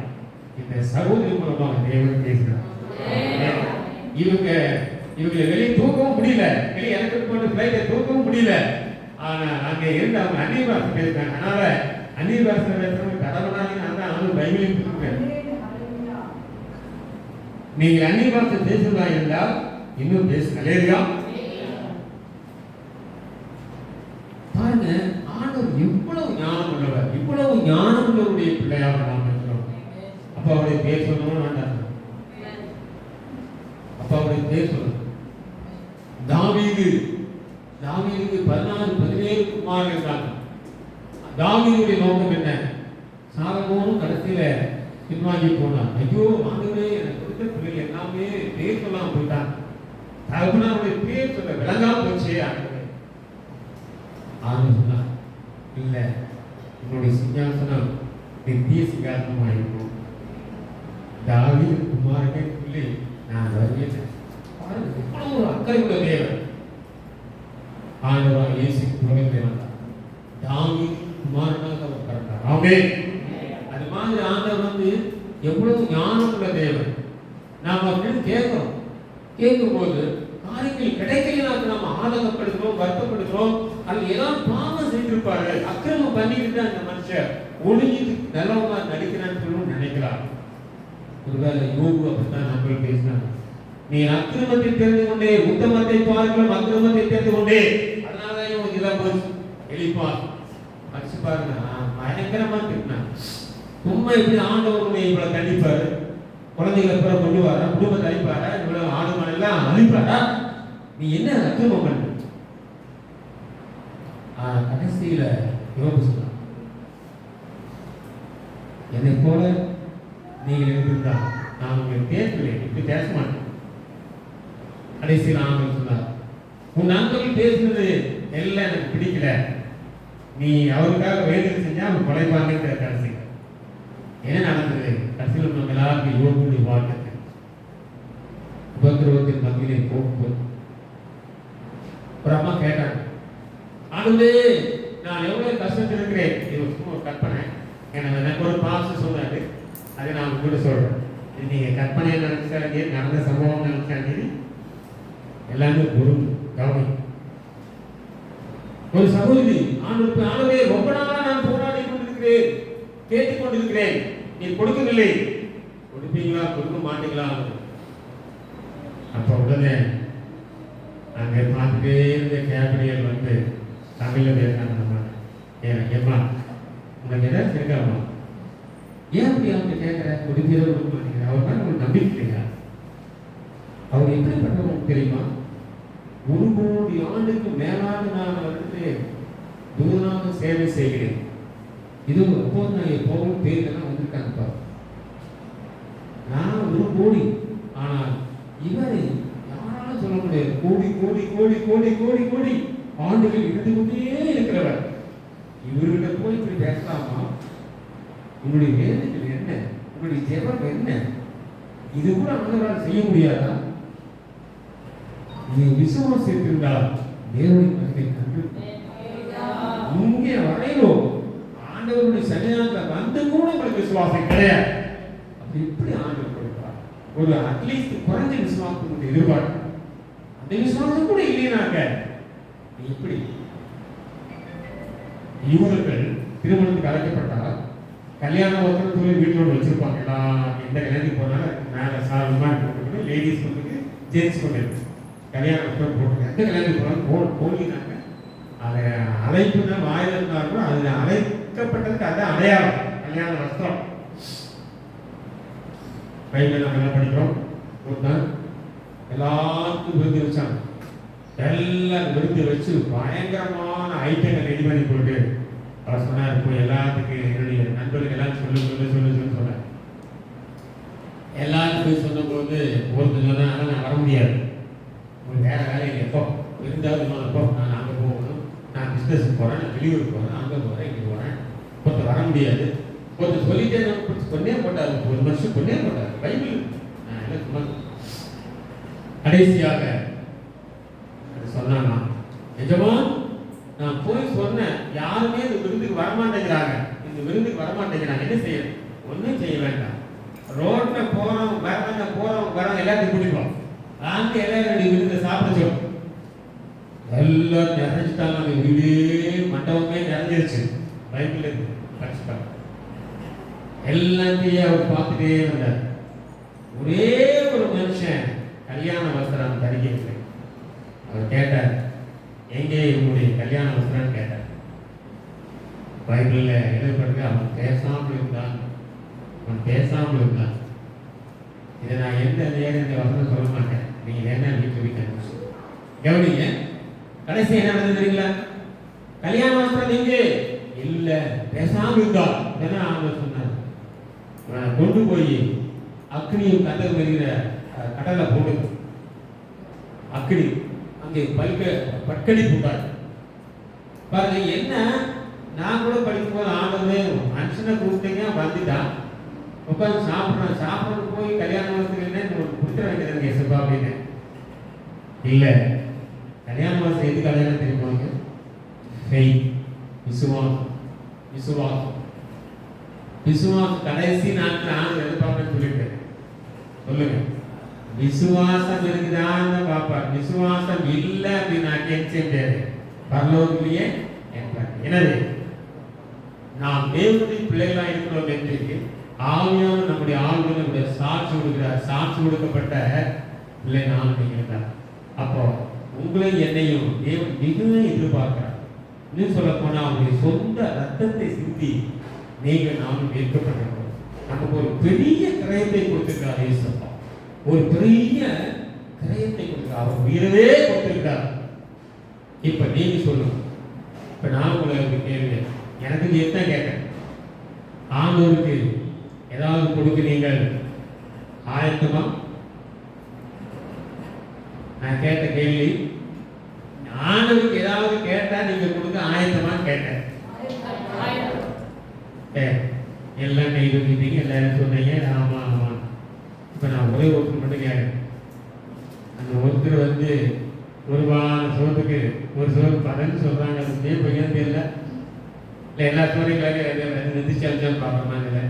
இந்த சகோதரி மூலமாக தேவன் பேசுகிறார். இவங்களை வெளியே தூக்கவும் முடியல, வெளியே எனக்கு போட்டு பிளைட்டை தூக்கவும் முடியல. ஆனா அங்கே இருந்து அவங்க அந்நிய பாஷை பேசுறாங்க. அதனால அந்நிய பாஷை பேசுறவங்க கடவுளாக நான் தான் அவனும் பைபிளையும் கொடுக்குறேன். நீங்கள் அந்நிய பாஷை பேசுவதா இருந்தால் இன்னும் பேசுங்க. இல்லையா? பாருங்க, ஆண்டவர் எவ்வளவு ஞானம் உள்ளவர், இவ்வளவு ஞானம் உள்ளவருடைய பிள்ளையாக நாம் இருக்கிறோம். அப்ப அவருடைய பேர் சொல்லணும் வேண்டாம், அப்ப அவருடைய பேர் சொல்லணும். தாவீதுக்கு 16-17 குமாரர்கள் இருந்தாங்க. தாவீதுடைய நோக்கம் என்ன? சாலமோனும் கடைசியில பின்வாங்கி போனான். ஐயோ ஆண்டவரே, எனக்கு கொடுத்த பிள்ளைகள் எல்லாமே பேர் சொல்லாம போயிட்டான், தகப்பனாருடைய பேர் சொல்ல விளங்காம போச்சே. ஆண்டவர் சொன்னார், இல்ல, உன்னுடைய சிங்காசனம் நித்திய சிங்காசனம் ஆயிருக்கும். தாவீது குமாரனே சொல்லி நான் வருவேன். இவ்வளவு ஒரு அக்கறை உள்ள தேவன் ஆண்டவராக இயேசு உலகத்தில் வந்தார். தாவீது குமாரனாக அவர் பிறந்தார். ஆமென். அது மாதிரி ஆண்டவர் வந்து எவ்வளவு ஞானம் உள்ள தேவன். நாம் அப்படின்னு கேட்கிறோம். கேட்கும்போது காரியங்கள் கிடைக்கலனாக்க நாம் ஆதங்கப்படுகிறோம், வருத்தப்படுகிறோம். அது ஏதாவது பாவம் செய்திருப்பாரு, அக்கிரமம் பண்ணிக்கிட்டு அந்த மனுஷன் ஒழுங்கிட்டு நல்லவங்க நடிக்கிறான்னு நினைக்கிறார். ஒருவேளை யோபு அப்படித்தான் நம்ம பேசினாங்க. நீ அக்கிரமத்தை தெரிந்து கொண்டே, உத்தமத்தை பார்க்கலாம், அக்கிரமத்தை தெரிந்து கொண்டே, அதனாலதான் இவங்க இதெல்லாம் போச்சு. எலிப்பான் அடிச்சு பாருங்க, பயங்கரமா திட்டினான். சும்மா இப்படி ஆண்டவருடைய இவ்வளவு கண்டிப்பாரு, குழந்தைகளை பூரா கொண்டு வர, குடும்பத்தை அழிப்பாரா, இவ்வளவு ஆடு மாடெல்லாம் அழிப்பாரா, நீ என்ன அக்கிரமம் பண்ண? கடைசியில யோபு சொன்னான், என்னை போல நீங்கள் இருந்திருந்தா நான் உங்களுக்கு பேசவில்லை, இப்படி பேச மாட்டேன். கடைசியில் ஆண்டவர் சொன்னார், உன் நண்பர்கள் பேசுனது எல்லாம் எனக்கு பிடிக்கல, நீ அவருக்காக வேதனை செஞ்சா அவன் கொலைப்பாங்க. கடைசி என்ன நடந்தது? கடைசியில் நம்ம எல்லாருக்கும் யோபுடைய வாழ்க்கை உபத்திரவத்தின் மத்தியிலே போகும்போது ஒரு அம்மா கேட்டாங்க, ஆண்டவரே, நான் எவ்வளவு கஷ்டத்தில் இருக்கிறேன். இது சும்மா ஒரு கற்பனை, எனக்கு ஒரு பாசம் சொன்னாரு, அதை நான் கூட சொல்றேன். இது நீங்க கற்பனையை நினைச்சாங்க, நடந்த சம்பவம் நினைச்சாங்க, எல்லாமே ஒரு கவனி. ஒரு சகோதரி ஆண்டவரே, ரொம்ப நாளா நான் போராடி கொண்டிருக்கிறேன், கேட்டுக் கொண்டிருக்கிறேன், நீ கொடுக்கவில்லை, கொடுப்பீங்களா கொடுக்க மாட்டீங்களா? அப்ப உடனே அங்க பார்த்துட்டே இருந்த கேபிரியல் வந்து தமிழ்ல பேசினாங்க. ஏம்மா உனக்கு ஏதாச்சும் இருக்காமா? ஏன் அப்படி அவங்க கேட்கிற? கொடுப்பீரோ கொடுக்க மாட்டேங்கிற? அவர் தான் உங்களுக்கு நம்பிக்கை இல்லையா? அவர் எப்படிப்பட்டவங்க தெரியுமா? 1 கோடி ஆண்டுக்கு மேலாக நான் வந்துட்டு தூதனாக சேவை செய்கிறேன். இது அப்போது நான் போகும் பேருக்கெல்லாம் வந்திருக்காங்க பாரு. நான் 1 கோடி, ஆனால் இவரை யாராலும் சொல்ல முடியாது. கோடி கோடி கோடி கோடி கோடி கோடி ஆண்டுகள் இருந்து கொண்டே இருக்கிறவர். இவர்கிட்ட போய் இப்படி பேசலாமா? உங்களுடைய வேதனைகள் என்ன? உங்களுடைய ஜெபம் என்ன? இது கூட ஆண்டவரால் செய்ய முடியாதா? நீ விசுவாசித்திருந்தால் தேவனின் மகிமை கண்டு இங்கே வரையிலும் ஆண்டவருடைய சன்னிதானத்தில் வந்து கூட உங்களுக்கு விசுவாசம் கிடையாது. அப்படி எப்படி ஆண்டவர் கொடுப்பார்? ஒரு அட்லீஸ்ட் குறைஞ்ச விசுவாசம் எதிர்பார்க்க, அந்த விசுவாசம் கூட இல்லைனாக்க எப்படி? யூதர்கள் திருமணத்துக்கு அழைக்கப்பட்டால் கல்யாண ஒருத்தர் சொல்லி வீட்டில் வச்சிருப்பாங்க. எந்த கல்யாணத்துக்கு போனாலும் மேலே சாதமாக இருக்கிறது, லேடிஸ் கொண்டு ஜென்ஸ் கொண்டு இருக்கு. கல்யாணம் ஒருத்தர் போட்டு எந்த கல்யாணத்துக்கு போனாலும் போலினாங்க அதை அழைப்புனா வாயில் இருந்தால் கூட அதில் அழைக்கப்பட்டதுக்கு அதான் அடையாளம், கல்யாண வஸ்திரம். பைபிள் நம்ம என்ன படிக்கிறோம்? ஒரு நாள் எல்லாருக்கும் விருந்து வச்சாங்க. எல்லாம் விருந்து வச்சு பயங்கரமான ஐட்டங்கள் ரெடி பண்ணி போட்டு அவர் சொன்னார், இப்போ எல்லாத்துக்கும் என்னுடைய நண்பர்கள் எல்லாம் சொல்லு சொன்னார். எல்லாருக்கும் போய் சொன்னபோது ஒருத்தர் சொன்னால் நான் வர முடியாது, உங்களுக்கு வேற வேலை இல்லை, எப்போ இருந்தாவது எப்போ நான் அங்கே போகணும், நான் பிஸ்னஸுக்கு போகிறேன், நான் வெளியூருக்கு போகிறேன், அங்கே போகிறேன், இங்கே போகிறேன், ஒருத்தர் வர முடியாது. ஒருத்தர் சொல்லிட்டே பொண்ணே போட்டார், 1 வருஷம் பொண்ணே போட்டார். பைபிள் நான் எல்லாம் சொன்னேன். கடைசியாக சொன்னானா, நிஜமா நான் போய் சொன்னேன், யாருமே இந்த விருந்துக்கு வரமாட்டேங்கிறாங்க, இந்த விருந்துக்கு வரமாட்டேங்கிறாங்க, என்ன செய்ய? ஒன்றும் செய்ய வேண்டாம். ரோட்ல போறோம் வரவங்க எல்லாத்தையும் குடிப்போம், அங்கே எல்லாரும் விருந்தை சாப்பிட சொல்லும். எல்லாம் நிறைஞ்சிட்டாங்க, அந்த வீடே மண்டபமே நிறைஞ்சிருச்சு. பைபிள் இருக்கு படிச்சுட்டாங்க. எல்லாத்தையும் அவர் பார்த்துட்டே வந்தார். ஒரே ஒரு மனுஷன் கல்யாண வஸ்திரம் தரிக்கவில்லை. அவர் கேட்டார், எங்கே உங்களுடைய கல்யாண வஸ்திரம் கேட்டார். பைபிளில் எழுதப்பட்டு அவன் பேசாமல் இருந்தான். இதை நான் எந்த நேரம் வசனம் சொல்ல மாட்டேன், நீங்க என்ன வீட்டு வீட்டு கவனிங்க. கடைசி என்ன நடந்தது தெரியுங்களா? கல்யாண வஸ்திரம் நீங்க இல்ல, பேசாமல் இருந்தால் அவங்க சொன்னார், கொண்டு போய் அக்னியும் கதவு வருகிற கடலை போடு. அக்னி அங்கே பட்கடி போட்டார். பாருங்க என்ன, நான் கூட படிக்கும் போது ஆண்டவர் மனுஷனை கொடுத்தீங்க வந்துட்டான், உட்காந்து சாப்பிட்றது போய் கல்யாணம் கொடுத்துட வேண்டியது எசப்பா அப்படின்னு. இல்லை, கல்யாண மாதம் எது கல்யாணம் தெரியுமாங்க? விசுவாசம் கடைசி நாட்கள் ஆண்டு எதிர்பார்ப்பேன்னு சொல்லிட்டேன். சொல்லுங்க, விசுவாசம் இருக்குதான்னு பார்ப்பார். விசுவாசம் இல்லை அப்படின்னா கேட்க பரலோகத்திலேயே. எனவே நாம் தேவனுடைய பிள்ளைகளா இருக்கிறோம் என்று ஆவியானவர் நம்முடைய ஆளுநர் நம்முடைய சாட்சி கொடுக்கிறார். சாட்சி கொடுக்கப்பட்ட பிள்ளை நான் இருக்கிறார். அப்போ உங்களை என்னையும் தேவன் மிகவும் எதிர்பார்க்கிறார். இன்னும் சொல்ல போனா அவங்களுடைய சொந்த ரத்தத்தை சிந்தி நீங்கள் நானும் ஏற்கப்பட்டிருக்கிறோம். நமக்கு ஒரு பெரிய கிரயத்தை கொடுத்திருக்கிறார் இயேசுப்பா. ஒரு பெரிய கிரயத்தை கொடுக்கிறார். அவர் உயிரவே கொடுத்திருக்கிறார். இப்ப நீங்க சொல்லுங்க, இப்ப நான் உங்களுக்கு கேள்வி, எனக்கு என்ன கேட்கிறேன், ஆண்டவருக்கு ஏதாவது கொடுக்க நீங்கள் ஆயத்தமா? நான் கேட்ட கேள்வி, ஆண்டவருக்கு ஏதாவது கேட்டா நீங்க கொடுக்க ஆயத்தமான்னு கேட்டேன். எல்லாம் கை தூக்கிட்டீங்க, எல்லாரும் சொன்னீங்க ஆமா ஆமா. இப்ப நான் ஒரே ஒருத்தர் மட்டும் கேட்கிறேன். அந்த ஒருத்தர் ஒரு சோத்துக்கு ஒரு சோறு பதன்னு சொல்றாங்க, அது பையன் தெரியல, இல்லை எல்லா சோறைகளாக நிதிச்சு அழிச்சாலும் பார்ப்போமா இல்லை.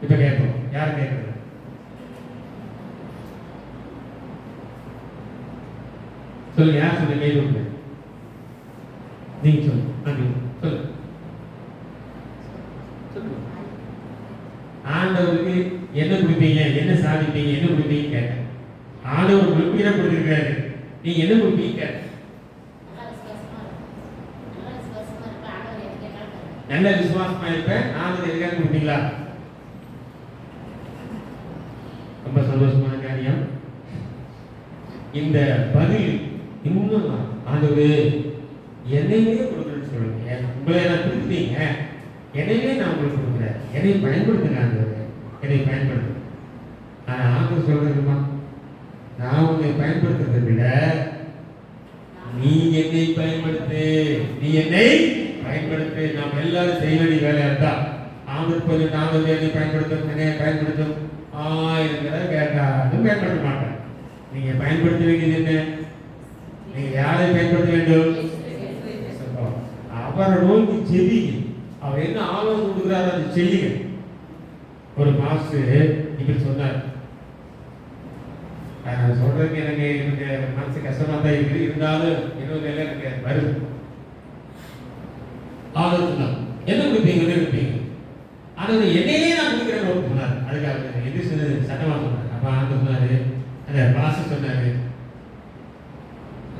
இப்ப கேட்போம், யார் கேட்கறது? சொல்லுங்க, யார் சொல்லுங்க, கை தூக்கு. நீங்க சொல்லுங்க, சொல்லு. ஆண்டவருக்கு என்ன கொடுப்பீங்க, என்ன சாதிப்பீங்க, என்ன கொடுப்பீங்க கேட்டேன். ஆண்டவர் உங்களுக்கு என்ன கொடுத்திருக்காரு, நீங்க என்ன கொடுப்பீங்க கேட்டேன். நல்ல விசுவாசமா இருப்பேன், ஆண்டவர் எதுக்காக கொடுப்பீங்களா? ரொம்ப சந்தோஷமான காரியம். இந்த பதில் இன்னும் ஆண்டவரே என்னையே கொடுக்குறேன்னு சொல்லுங்க. உங்களை நான் கொடுத்தீங்க, என்னையே நான் உங்களுக்கு கொடுக்குறேன், என்னை பயன்படுத்துங்க ஆண்டவரே, என்னை பயன்படுத்து. ஆனால் ஆண்டவர் சொல்றதுமா, நான் உன்னை பயன்படுத்துறதை விட நீ என்னை பயன்படுத்து, நீ என்னை பயன்படுத்து. நாம் எல்லாரும் செய்ய வேண்டிய வேலையா இருந்தா ஆண்டவர் கொஞ்சம் நாங்கள் என்னை பயன்படுத்தும், என்னை பயன்படுத்தும் 1000 தடவை கேட்டாலும் பயன்படுத்த மாட்டேன். நீங்க பயன்படுத்த வேண்டியது என்ன? நீங்க யாரை பயன்படுத்த வேண்டும்? அவரை நோக்கி செவிங்க. அவர் என்ன ஆலோசனை கொடுக்குறாரு அதை செய்யுங்க. ஒரு மாஸ்டர் இப்படி சொன்னார். சொல்றதுக்கு எனக்கு மனசு கஷ்டமா தான் இருக்குது, இருந்தாலும் இன்னொரு நிலை எனக்கு வருது. ஆலோசனை என்ன கொடுப்பீங்கன்னு இருப்பீங்க, ஆனால் என்னையே நான் கொடுக்குறேன் சொன்னார். அதுக்காக எது சொன்னது சட்டமா சொன்னார். அப்ப ஆண்டு சொன்னாரு, அந்த பாச சொன்னாரு,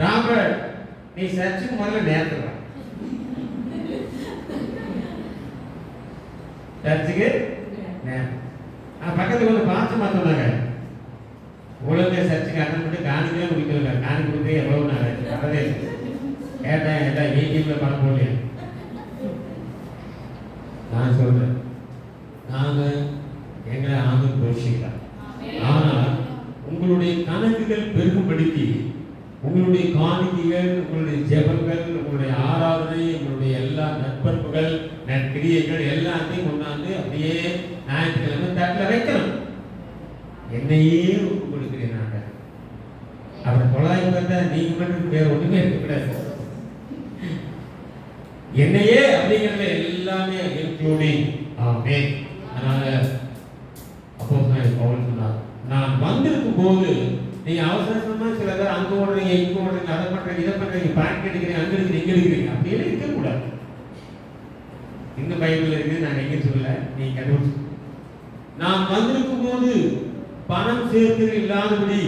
ராபர்ட் நீ சர்ச்சுக்கு முதல்ல நேரத்துல சர்ச்சுக்கு நேரம். பக்கத்துல வந்து பாசமா சொன்னாங்க, உலக சர்ச்சுக்கு அட்டன் பண்ணி காணிக்கவே முடிக்கல. காணி கொடுத்து எவ்வளவு நாள் வரதே கேட்டேன், எல்லாம் ஏடிஎம்ல பணம் போடலையா? நான் சொல்றேன், நாங்க எங்களை ஆண்டு போஷிக்கலாம். ஆனால் உங்களுடைய கணக்குகள் பெருகும்படிக்கு உங்களுடைய காணிக்கைகள், உங்களுடைய ஜெபங்கள், உங்களுடைய ஆராதனை, உங்களுடைய எல்லா நற்பண்புகள், நற்கிரியைகள் எல்லாத்தையும் கொண்டாந்து அப்படியே ஞாயிற்றுக்கிழமை தட்டில் வைக்கணும். என்னையே ஒப்பு கொடுக்கிறேன். நாங்கள் அப்புறம் 900 பார்த்தா நீங்க மட்டும் வேற ஒண்ணுமே இருக்கக்கூடாது. என்னையே அப்படிங்கிறத எல்லாமே இன்க்ளூடிங். ஆமென். அதனால அப்போஸ்தலன் பவுல் சொன்னார், நான் வந்திருக்கும் போது நீங்க அவசரமா சில பேர் அங்க ஓடுறீங்க, இங்க ஓடுறீங்க, அதை பண்றீங்க, இதை பண்றீங்க, பேங்க் எடுக்கிறீங்க, அங்க இருக்கிறீங்க, இங்க இருக்கிறீங்க, அப்படியே இருக்கக்கூடாது. இந்த பைபிள் இருக்கு, நான் எங்க சொல்லல, நீங்க கண்டுபிடிச்சு. நான் வந்திருக்கும் போது பணம் சேர்த்து இல்லாதபடி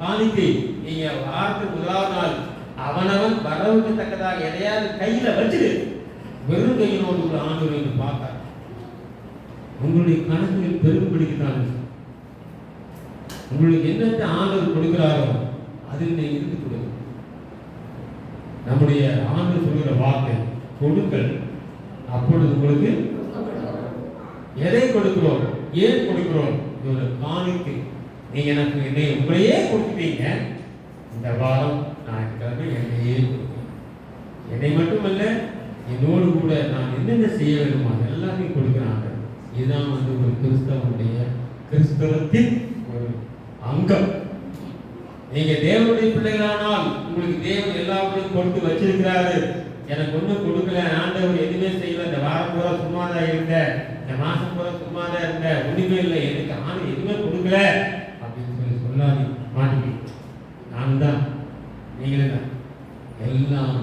காணிக்கை நீங்க வாரத்துக்கு முதலாவது நாள் அவனவன் வரவுக்கு தக்கதாக எதையாவது கையில வச்சுடு. வெறும் கையினோடு ஒரு ஆண்டவரை பார்த்தார். உங்களுடைய கணக்குகள் பெருகும்படிக்குதான் உங்களுக்கு என்னத்தை ஆண்டவர் கொடுக்கிறாரோ அதில் நீங்க இருந்து கொடுங்க. நம்முடைய ஆண்டவர் சொல்கிற வார்த்தை கொடுங்கள், அப்பொழுது உங்களுக்கு எதை கொடுக்கிறோம், ஏன் கொடுக்கிறோம்? ஒரு காணிக்கை. நீங்க எனக்கு என்னை உங்களையே கொடுத்துட்டீங்க. இந்த வாரம் ஞாயிற்றுக்கிழமை என்னையே கொடுக்கிறேன். என்னை மட்டுமல்ல, என்னோடு கூட நான் என்னென்ன செய்ய வேண்டுமோ எல்லாத்தையும் கொடுக்கிறாங்க. இதுதான் ஒரு கிறிஸ்தவத்தின் ஒரு அங்கம். நீங்க தேவனுடைய பிள்ளைகளானால் உங்களுக்கு தேவன் எல்லாத்தையும் கொடுத்து வச்சிருக்கிறாரு. எனக்கு ஒன்றும் கொடுக்கல, ஆண்டவர் எதுவுமே செய்யல, இந்த வாரம் பூரா சும்மா தான் இருந்தேன், இந்த மாசம் பூரா சும்மா தான் இருந்தேன், ஒண்ணுமே இல்லை, எனக்கு ஆண்டு எதுவுமே கொடுக்கல அப்படின்னு சொல்லி சொல்லாது மாட்டீங்க. நான் தான், நீங்களே தான், எல்லாம்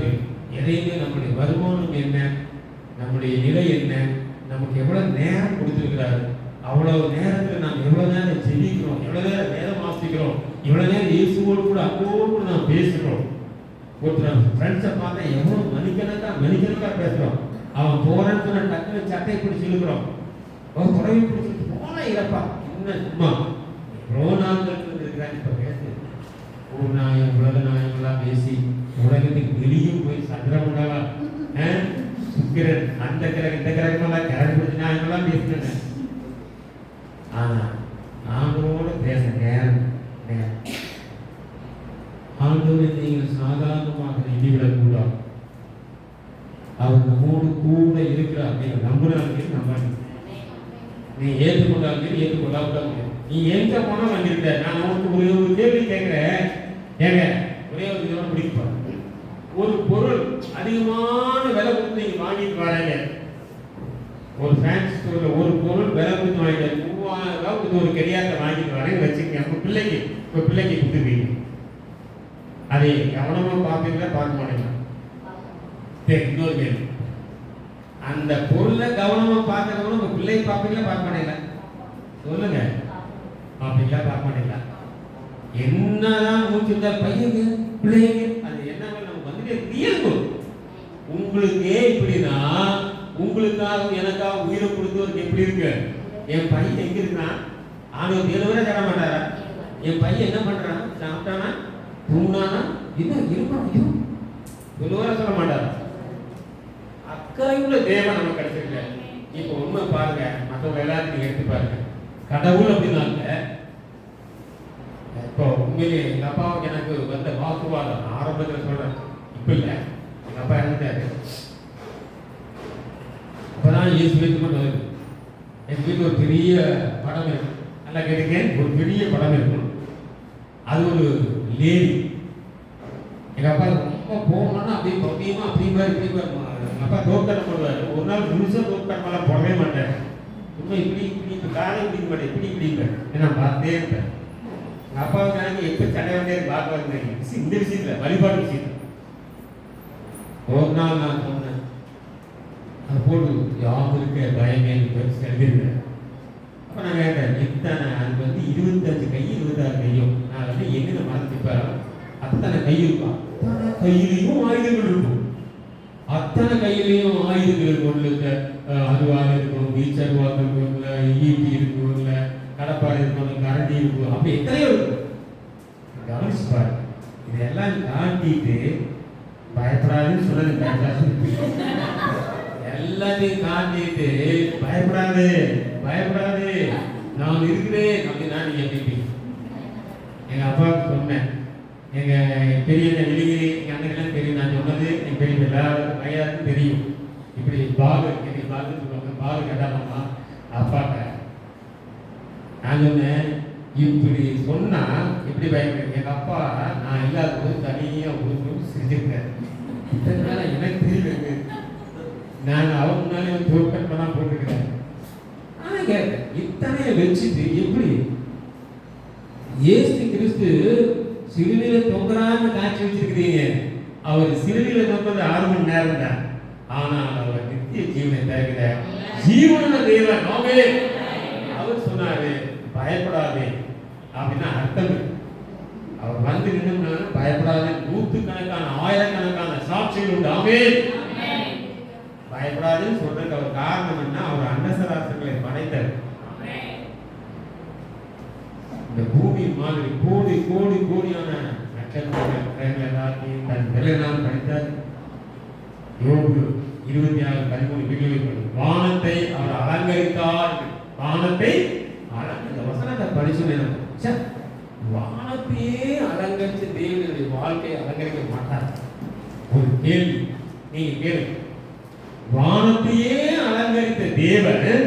தெரியும். எதையுமே நம்முடைய வருமானம் என்ன, நம்முடைய நிலை என்ன, நமக்கு எவ்வளவு நேரம் கொடுத்திருக்கிறாரு, அவ்வளவு நேரத்தில் நாம் எவ்வளவு நேரம் ஜெபிக்கிறோம், எவ்வளவு நேரம் வேதம் வாசிக்கிறோம், இவ்வளவு நேரம் இயேசுவோடு கூட அப்போது கூட நாம் பேசுகிறோம். ஒருத்தர் ஃப்ரெண்ட்ஸை பார்த்தா எவ்வளவு மணிக்கணக்கா பேசுறோம். அவன் போறேன்னு சொன்ன டக்குனு சட்டை பிடிச்சி இழுக்கிறோம், புடவை பிடிச்சி போனா இறப்பா என்ன சும்மா எவ்வளோ நாட்கள் இருக்கிறாங்க. இப்ப பேசு ஒரு நாயம் உலக நாயங்கள்லாம் பேசி உலகத்துக்கு வெளியும் போய் சந்திரமண்டலம் சுக்கிரன் அந்த கிரகம் இந்த கிரகமெல்லாம் கிரகப்படி நாயங்கள்லாம் பேசினாங்க. ஆனா நாங்களோட பேச நேரம் ஆண்டவரை நீங்கள் சாதாரணமாக எண்ணிவிடக்கூடாது. அவர் நம்மோடு கூட இருக்கிறார். நீங்கள் நம்புறாங்க நம்பாங்க, நீ ஏற்றுக்கொண்டாலும் ஏற்றுக்கொள்ளாவிட்டாங்க. நீ எங்க போனா வந்துருக்க. நான் உனக்கு ஒரு கேள்வி கேட்கிறேன். ஏங்க ஒரே ஒரு விதம் பிடிப்பா, ஒரு பொருள் அதிகமான விலை கொடுத்து நீங்க வாங்கிட்டு வராங்க. ஒரு ஃபேன்சி ஸ்டோர்ல ஒரு பொருள் விலை கொடுத்து வாங்கிட்டு 3000 ரூபாய்க்கு ஒரு கெடியாத்தை வாங்கிட்டு வரேன்னு வச்சுக்கங்க. உங்க பிள்ளைக்கு கொடுத்துருவீங்க. அதை கவனமா பார்ப்பீங்களா, பார்க்க மாட்டீங்களா? இன்னொரு கேள்வி, அந்த பொருளை கவனமா பார்க்கறவங்க உங்க பிள்ளையை பார்ப்பீங்களா, பார்க்க மாட்டீங்களா? சொல்லுங்க, பார்ப்பீங்களா, பார்க்க மாட்டீங்களா? என்னதான் மூச்சுட்டா பையங்க பிள்ளைங்க அது என்ன நமக்கு வந்துட்டு இயல்பு. உங்களுக்கே இப்படின்னா உங்களுக்காக எனக்காக உயிரை கொடுத்தவருக்கு எப்படி இருக்கு? என் பையன் எங்க இருக்கான்? ஆனவர் தேவரே தர மாட்டாரா? என் பையன் என்ன பண்றான்? சாப்பிட்டானா, தூங்கினானா, இன்னும் இருப்பான், சொல்லுவார சொல்ல மாட்டாரா? கையுள்ள தேவன் நமக்கு கிடைச்சிருக்க. இப்போ உண்மை பாருங்க, மற்றவங்க எல்லாத்தையும் நீங்க எடுத்து பாருங்க. கடவுள் அப்படின்னாங்க. இப்போ உண்மையிலே எங்க அப்பாவுக்கு எனக்கு வந்த வாக்குவாதம் ஆரம்பத்தில் சொல்றேன், இப்ப இல்லை. எங்க அப்பா இறந்துட்டாரு. அப்பதான் இயேசு வீட்டு மட்டும் வருது. எங்க வீட்டில் ஒரு பெரிய படம் இருக்கு. நல்லா கேட்டுங்க, ஒரு பெரிய படம் இருக்கும். அது ஒரு லேடி. எங்க அப்பா ரொம்ப போகணும்னா அப்படியே பத்தியமா அப்படி மாதிரி எங்க அப்பா தோக்கடை போடுவாரு. ஒரு நாள் முழுசா தோக்கடமெல்லாம் போடவே மாட்டேன். இன்னும் இப்படி இப்படி இப்ப காலை பிடிக்க மாட்டேன், இப்படி இப்படிப்பேன். நான் பார்த்தே இருப்பேன். எங்க அப்பாவுக்கு எனக்கு எப்ப சண்டை வந்தே பார்க்க இந்த விஷயத்துல, வழிபாடு விஷயத்துல. ஒரு நாள் நான் சொன்னேன், அதை போட்டு யாருக்கு பயமே எழுதிருக்கேன். அப்ப நான் கேட்டேன், எத்தனை அது வந்து 25 கை 26 கையும் நான் வந்து எங்க மறந்துப்பேன். அத்தனை கை இருக்கும், அத்தனை கையிலையும் ஆயுதங்கள் இருக்கும். அத்தனை கையிலையும் ஆயுதங்கள் கொண்டு அருவாள் இருக்கும், வீச்சருவாள் இருக்கும், ஈட்டி இருக்கும், கடப்பாடு இருக்கும், கரண்டி இருக்கும், அப்படி எத்தனையோ இருக்கும். கவனிச்சு பாரு, இதெல்லாம் காட்டிட்டு பயப்படாதுன்னு சொன்னது எல்லாத்தையும் காட்டிட்டு பயப்படாது பயப்படாது நான் இருக்கிறேன் அப்படின்னா நீங்க கேட்பீங்க. எங்க அப்பாவுக்கு சொன்னேன், எங்க பெரிய வெளியே எங்க அண்ணன் தெரியும், நான் சொன்னது என் பெரிய எல்லாருக்கும் ஐயாருக்கும் தெரியும். இப்படி பாலு என்னை பாலுன்னு சொல்லுவாங்க, பாலு கேட்டாமா அப்பாட்ட நான் சொன்னேன், இப்படி சொன்னா எப்படி பயப்படுறேன். எங்க அப்பா நான் இல்லாத போது தனியா ஒரு செஞ்சிருக்கேன். இதனால எனக்கு தெரியல, நான் அவன் முன்னாலே தோற்கட்டெல்லாம் போட்டுக்கிறேன். ஆனா கேட்டேன், இத்தனைய வச்சுட்டு எப்படி இயேசு கிறிஸ்து சிலுவையில தொங்குறான்னு காட்சி வச்சிருக்கிறீங்க. அவர் சிலுவையில தொங்குறது 6 மணி நேரம் தான். ஆனால் அவர் நித்திய ஜீவனை தருகிற ஜீவன தேவன். அவர் சொன்னாரு பயப்படாதே அப்படின்னா அர்த்தம். அவர் வந்து நின்று பயப்படாதே, 100கணக்கான 1000கணக்கான சாட்சிகள் உண்டு. ஆமென். பயப்படாதுன்னு சொல்றதுக்கு அவர் காரணம் என்ன? அவர் அண்டசராசங்களை படைத்தார். இந்த பூமி மாதிரி கோடி கோடி கோடியான நட்சத்திரங்கள் எல்லாத்தையும் தன் விலையினால் படைத்தார். யோபு 26:13 வீடியோவில் வானத்தை அவர் அலங்கரித்தார். வானத்தை இந்த வசனத்தை படிச்சு வானத்தையே அலங்கரிச்ச தேவனுடைய வாழ்க்கையை அலங்கரிக்க மாட்டார். ஒரு கேள்வி நீங்க கேளுங்க, வானத்தையே அலங்கரித்த தேவன்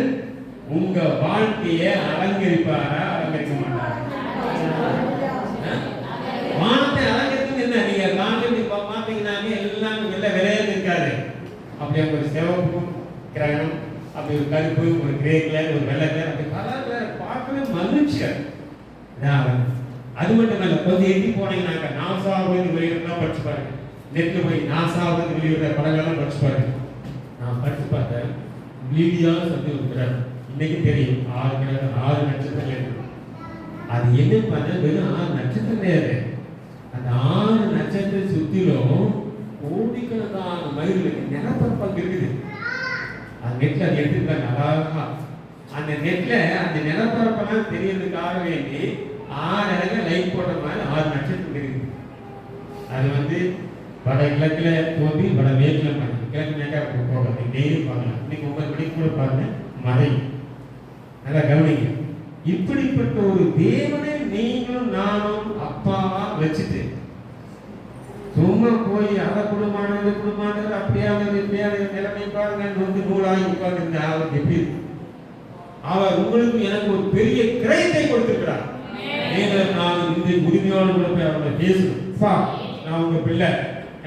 உங்க வாழ்க்கையை அலங்கரிப்பாரா அலங்கரிக்க மாட்டாரா? வானத்தை அலங்கரிக்கிறது என்ன? நீங்க காலையில் பாத்தீங்கன்னா எல்லாம் விலையாக இருக்காது. அப்படி ஒரு சிவப்பு கிரகணம், அப்படி ஒரு கருப்பு, ஒரு கிரே கலர், ஒரு வெள்ளை கலர், அப்படி கலர் கலர் பார்க்கவே மகிழ்ச்சியா. அது மட்டும் இல்ல, கொஞ்சம் எட்டி போனீங்கன்னாக்க நாசா வெளியிடலாம் படிச்சு பாருங்க. நெட்ல போய் நாசா வெளியிடுற படங்கள்லாம் படிச்சு பாருங்க. நான் படிச்சு பார்த்தேன். லீடியா சொல்லி ஒரு கிரகம் இன்னைக்கு தெரியும் 6 கிரகம் 6 நட்சத்திரங்கள் இருக்கு. அது என்ன பண்ண வெறும் 6 நட்சத்திரம் கிடையாது. அந்த 6 நட்சத்திர சுத்திலும் கோடிக்கணக்கான மயில்களுக்கு நிலப்பரப்பாக இருக்குது. அந்த நெட்ல அது எடுத்துருக்காங்க அழகா. அந்த நெட்ல அந்த நிலப்பரப்பெல்லாம் தெரியறதுக்காக வேண்டி 6 இடத்துல லைட் போட்ட மாதிரி 6 நட்சத்திரம் இருக்குது. அது வந்து வட கிழக்குல தோன்றி வட மேற்குல மறை. கிழக்கு மேற்கா போகாது, டெய்லி பார்க்கலாம். இன்னைக்கு 9 மணிக்கு கூட பாருங்க மறை. நல்லா கவனிங்க. இப்படிப்பட்ட ஒரு தேவனை நீங்களும் நானும் அப்பாவா வச்சுட்டு சும்மா போய் அதை குடும்பமானது குடும்பமானது அப்படியாவது இப்படியாவது நிலைமை பாருங்க வந்து நூலாகி உட்கார்ந்து அவருக்கு எப்படி இருக்கு? அவர் உங்களுக்கு எனக்கு ஒரு பெரிய கிரயத்தை கொடுத்திருக்கிறார். நான் இந்த உரிமையோடு கூட போய் அவங்களை பேசணும். நான் உங்க பிள்ளை,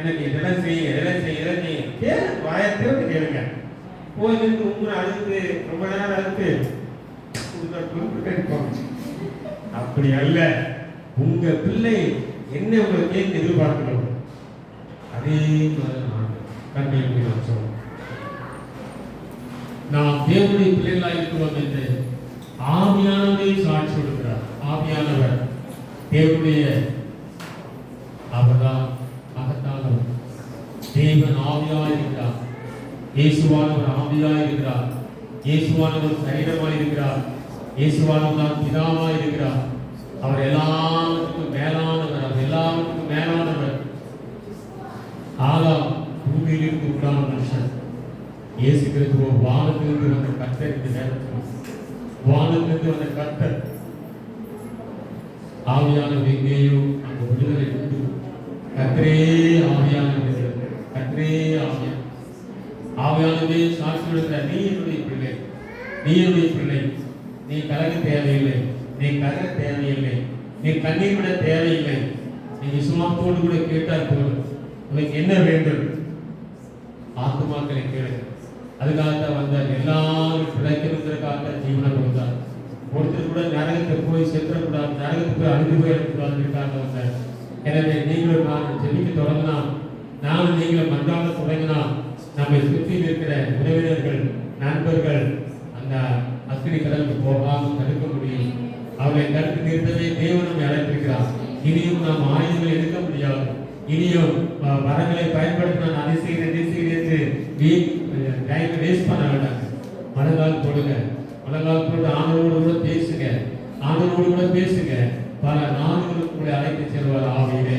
எனக்கு இதெல்லாம் செய்ய இதெல்லாம் செய்ய இதெல்லாம் செய்ய கேளு, வாயத்திற்கு கேளுங்க. போய் நின்று உங்களை அழுத்து ரொம்ப நேரம் அழுத்து அப்படி அல்ல. உங்க பிள்ளை என்ன உங்களை கேட்க எதிர்பார்க்கணும், அதே மாதிரி கண்களை சொல்லுவோம். நாம் தேவனுடைய பிள்ளைகளாக இருக்கிறோம் என்று ஆவியானவரை சாட்சி கொடுக்கிறார். ஆவியானவர் தேவனுடைய அவர்தான் மகத்தானவர். தேவன் ஆவியாக இருக்கிறார். இயேசுவானவர் ஆவியாக இருக்கிறார். இயேசுவானவர் சரீரமாக இருக்கிறார். இயேசுவானவர் தான் பிதாவாக இருக்கிறார். அவர் எல்லாத்துக்கும் மேலானவர். அவர் எல்லாத்துக்கும் மேலானவர். ஆதாம் பூமியிலிருந்து உண்டான மனுஷன். பேசுகிறோம். வானத்திலிருந்து வந்த கர்த்தர் இந்த நேரத்தில், வானத்திலிருந்து வந்த கர்த்தர் ஆவியானவர் எங்கேயோ அந்த விடுதலை உண்டு. கர்த்தரே ஆவியானவர், கர்த்தரே ஆவியானவர், ஆவியானவரே சாட்சி கொடுக்கிற நீ என்னுடைய பிள்ளை, நீ என்னுடைய பிள்ளை, நீ கலங்க தேவையில்லை, நீ கலங்க தேவையில்லை, நீ கண்ணீர் விட தேவையில்லை. நீ விசுவாசத்தோடு கூட கேட்டால் போதும். உனக்கு என்ன வேண்டும்? ஆத்துமாக்களை கேளு. அதுக்காகத்தான் வந்தார். எல்லாரும் பிழைக்கிறதுக்காகத்தான் ஜீவனை கொடுத்தார். ஒருத்தர் கூட நரகத்தை போய் செத்துறக்கூடாது, நரகத்துக்கு போய் அழிந்து போயிடக்கூடாதுக்காக வந்தார். எனவே நீங்களும் நான் ஜெபிக்க தொடங்கினால், நானும் நீங்களும் மன்றாட தொடங்கினால், நம்மை சுற்றி இருக்கிற உறவினர்கள், நண்பர்கள் அந்த அக்கினி கடலுக்கு போகாமல் தடுக்க முடியும். அவர்களை தடுத்து நிறுத்தவே தேவன் நம்மை அழைத்திருக்கிறார். இனியும் நாம் ஆயுதங்களை எடுக்க முடியாது. இனியும் வரங்களை பயன்படுத்தி நான் அதை செய்கிறேன் என்று டைம் வேஸ்ட் பண்ண வேண்டாம். மனதால் போடுங்க, மனதால் போட்டு ஆண்டவரோடு கூட பேசுங்க, ஆண்டவரோடு கூட பேசுங்க. பல நாடுகளுக்கு கூட அழைத்து செல்வார் ஆவியிலே.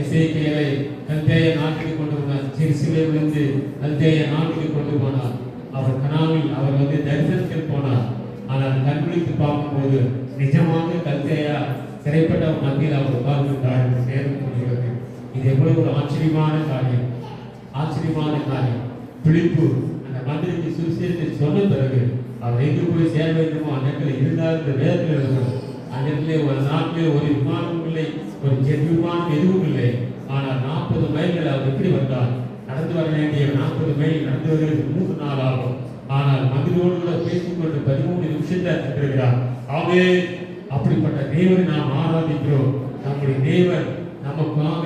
எசேக்கியேலை கல்தேய நாட்டுக்கு கொண்டு போனார். சிறுசிலிருந்து கல்தேய நாட்டுக்கு கொண்டு போனார். அவர் கனாவில் அவர் தரிசனத்தில் போனார். ஆனால் கண்பிடித்து பார்க்கும்போது நிஜமாக கல்தேயா திரைப்பட்ட மத்தியில் அவர் உட்கார்ந்திருந்தார் என்று நேரம் கூறுகிறது. இது எவ்வளவு ஒரு ஆச்சரியமான காரியம், ஆச்சரியமான காரியம். பிலிப்பு அந்த மந்திரிக்கு சுவிசேஷத்தை சொன்ன பிறகு அவர் எங்கு போய் சேர வேண்டுமோ அந்த இடத்துல இருந்தார் என்று வேதத்தில் இருக்கிறது. அந்த இடத்துல ஒரு நாட்டிலே ஒரு விமானம் இல்லை, ஒரு ஜெட் விமானம் எதுவும் இல்லை. ஆனால் 40 மைல்கள் அவர் எப்படி வந்தார்? நடந்து வர வேண்டிய 40 மைல் நடந்து வருவதற்கு 3 நாள் ஆகும். ஆனால் மந்திரியோடு கூட பேசிக்கொண்டு 13 நிமிஷத்தை சென்றிருக்கிறார். ஆமே, அப்படிப்பட்ட தேவனை நாம் ஆராதிக்கிறோம். நம்முடைய தேவன் நமக்காக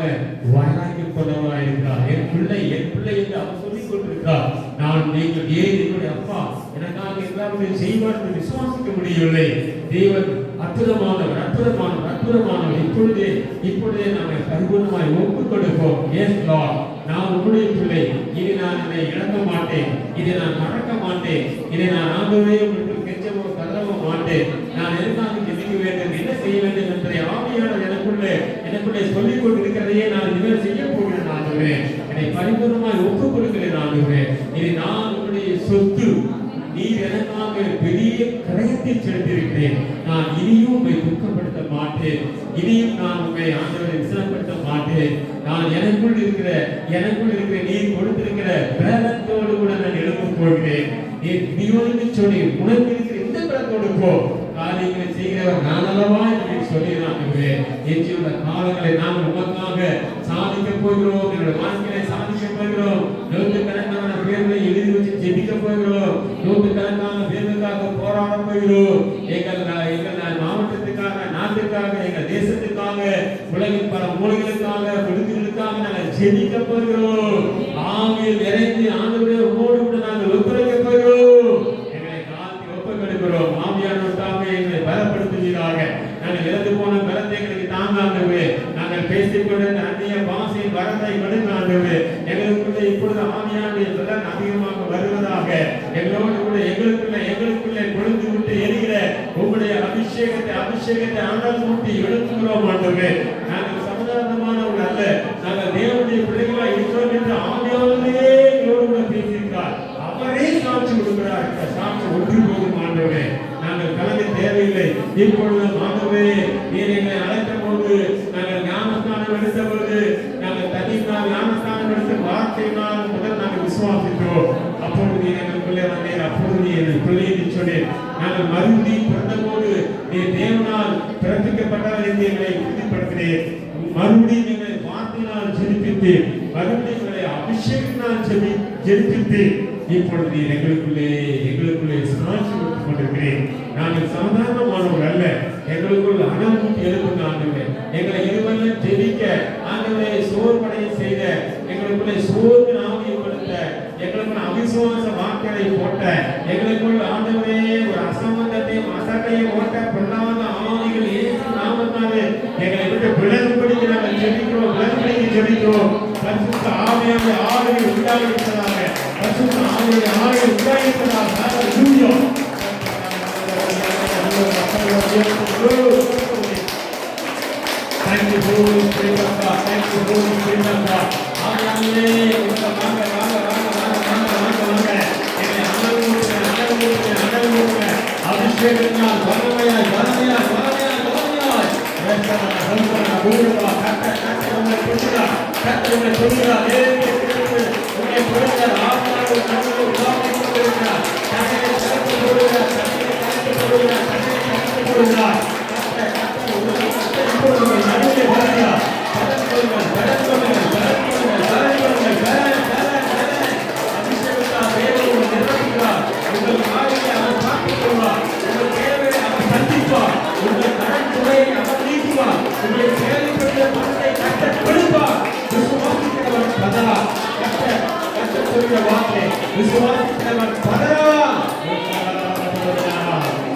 வைராக்கியம் கொண்டவராக இருக்கிறார். என் பிள்ளை என்று அவர் சொல்லிக் கொண்டிருக்கிறார். நான் நீங்கள் ஏன் என்னுடைய அப்பா எனக்காக எல்லாரும் செய்வார் என்று விசுவாசிக்க முடியவில்லை. தேவன் அற்புதமானவர், அற்புதமானவர், அற்புதமானவர். இப்பொழுதே நம்மை பரிபூர்ணமாய் ஒப்புக் கொடுப்போம். எஸ் லார்ட், நான் உங்களுடைய பிள்ளை. இதை நான் இதை இழக்க மாட்டேன், இதை நான் மறக்க மாட்டேன், இதை நான் ஆண்டவரே உங்களுக்கு கெஞ்சவோ கதறவோ மாட்டேன். நான் எதற்காக ஜெபிக்க வேண்டும், என்ன செய்ய வேண்டும் என்பதை ஆவியானவர் எனக்குள்ளே சொல்லிக் கொண்டிருக்கிறதையே நான் இதில் செய்ய போகிறேன். ஆண்டவரே, என்னை பரிபூர்ணமாய் ஒப்புக் கொடுக்கிறேன். ஆண்டவரே, இது நான் உங்களுடைய சொத்து. நீர் எனக்காக பெரிய கரையத்தை செலுத்தியிருக்கிறேன். நான் இனியும் உண்மை துக்கப்படுத்த மாட்டேன், இனியும் நான் உண்மை ஆண்டவரை விசனப்படுத்த மாட்டேன். நான் எனக்குள் இருக்கிற நீர் கொடுத்திருக்கிற பிரேதத்தோடு கூட நான் எழுப்ப போகிறேன். நீர் சொல்லி உனக்கு இருக்கிற இந்த பிரதத்தோடு போ. காரியங்களை செய்கிறவர் நான் அல்லவா என்று சொல்லிடுறாங்க. எஞ்சியுள்ள காலங்களை நாங்கள் உமக்காக சாதிக்க போகிறோம். என்னுடைய வாழ்க்கையை சாதிக்க போகிறோம். 100கணக்கான பேர்களை எழுதி வச்சு ஜெபிக்க போகிறோம். 100கணக்கான பேர்களுக்காக போராட போகிறோம். எங்கள் மாவட்டத்துக்காக, நாட்டுக்காக, எங்கள் தேசத்துக்காக, உலகின் பல மூலைகளுக்காக, விடுதலுக்காக நாங்கள் ஜெபிக்க போகிறோம். ஆவியில் இறைந்து ஆண்டவரே உம்மோடு கூட நாங்கள் ஒப்புரக்க போகிறோம். எங்களை காத்து ஒப்புக்கொடுக்கிறோம். ஆவியானவர் தாமே எங்களை பலப்படுத்துவீராக. நாங்கள் இழந்து போன பலத்தை எங்களுக்கு தாங்காண்டவே. நாங்கள் பேசிக்கொண்ட அந்நிய பாஷையின் வரத்தை கொடுங்க ஆண்டவரே. எங்களுக்குள்ளே இப்பொழுது ஆவியானவர் பலன் அதிகமாக வருவதாக. எங்களோடு கூட எங்களுக்குள்ளே கொழுந்து விட்டு எரிகிற உங்களுடைய அபிஷேகத்தை ஆண்டவர் மூட்டி எழுப்புகிறோம் ஆண்டவரே. நாங்கள் சாதாரணமானவர்கள் அல்ல, நாங்கள் தேவனுடைய பிள்ளைகளாக இருக்கிறோம் என்று ஆவியானவரே எங்களோடு கூட பேசியிருக்கிறார். அவரே சாட்சி கொடுக்கிறார். சாட்சி ஒன்று போகும் ஆண்டவரே. நாங்கள் கலங்க தேவையில்லை. இப்பொழுது ஆண்டவரே, நீர் எங்களை அழைத்த போது, நாங்கள் ஞானஸ்நானம் எடுத்த போது, நாங்கள் தண்ணீர் ஞானஸ்நானம் எடுத்த வார்த்தையினால் முதல் நாங்கள் விசுவாசித்தோம். அப்பொழுது நீர் எங்களுக்குள்ளே வந்தீர். அப்பொழுது நீ எங்கள் பிள்ளை என்று சொன்னீர். நாங்கள் மறுபடியும் பிறந்த போது நீர் தேவனால் பிறப்பிக்கப்பட்டால் என்று எங்களை உறுதிப்படுத்தினீர். மறுபடியும் எங்களை வார்த்தையினால் ஜெபித்தீர். மறுபடியும் எங்களை அபிஷேகத்தினால் ஜெபித்தீர். இப்பொழுது நீர் எங்களுக்குள்ளே சாட்சி கொடுத்துக் கொண்டிருக்கிறேன். நாங்கள் சாதாரணமானவர்கள் அல்ல. எங்களுக்குள் அனல் எழுப்புங்க ஆண்டவரே. எங்களை இருவரையும் ஜெபிக்க ஆண்டவரே சோர்வடைய செய்த, எங்களுக்குள்ளே சோர்வு ஆவியை கொடுத்த, எங்களுக்குள்ள அவிசுவாச வார்த்தைகளை போட்ட, எங்களுக்குள் ஆண்டவரே ஒரு அசம்பந்தத்தையும் அசட்டையும் ஓட்ட பொல்லாத ஆவிகள் இயேசு நாமத்தாலே எங்களை விட்டு விலகும்படிக்கு நாங்கள் ஜெபிக்கிறோம். பரிசுத்த ஆவியானவருடைய ஆவியை உண்டாயிருப்பதாக. பரிசுத்த ஆவியானவருடைய ஆவியை உண்டாயிருப்பதாக. ஹல்லேலூயா. Thank you, Holy Spirit of God. Thank you, Holy Spirit of God. ஆவியானவரே, வாங்க. அபிஷேகத்தினால் வல்லமையாய் வல்லமையாய் வல்லமையாய் வல்லமையாய் வேதனை சந்தன பூமியா கட்ட உங்களை தொடுகிறார் கட்ட உங்களை தொடுகிறார் உங்களை தொடுகிறார் ஆத்மாவில் நம்முடைய உலாவை கொண்டிருக்கிறார் தன்னை கலந்து போடுகிறார் தன்னை கலந்து போடுகிறார் தன்னை கலந்து போடுகிறார் கட்ட இப்பொழுது உங்கள் நடுவே வருகிறார் பலன் கொள்ளுங்கள் பலன் கொள்ளுங்கள் பலன் கொள்ளுங்கள் பலன் கொள்ளுங்கள் பலன் அபிஷேகத்தால் தேவன் உங்களை நிரப்புகிறார் உங்கள் காரியத்தை அவர் பார்த்துக் கொள்வார் உங்கள் தேவையை அவர் சந்திப்பார் உங்கள் கடன் துறையை அவர் நீக்குவார் உங்களை தேவைப்பட்ட பணத்தை கட்ட கொடுப்பார் விசுவாசிக்கிறவன் பதறா கட்ட சொல்கிற வார்த்தை விசுவாசிக்கிறவன் பதறா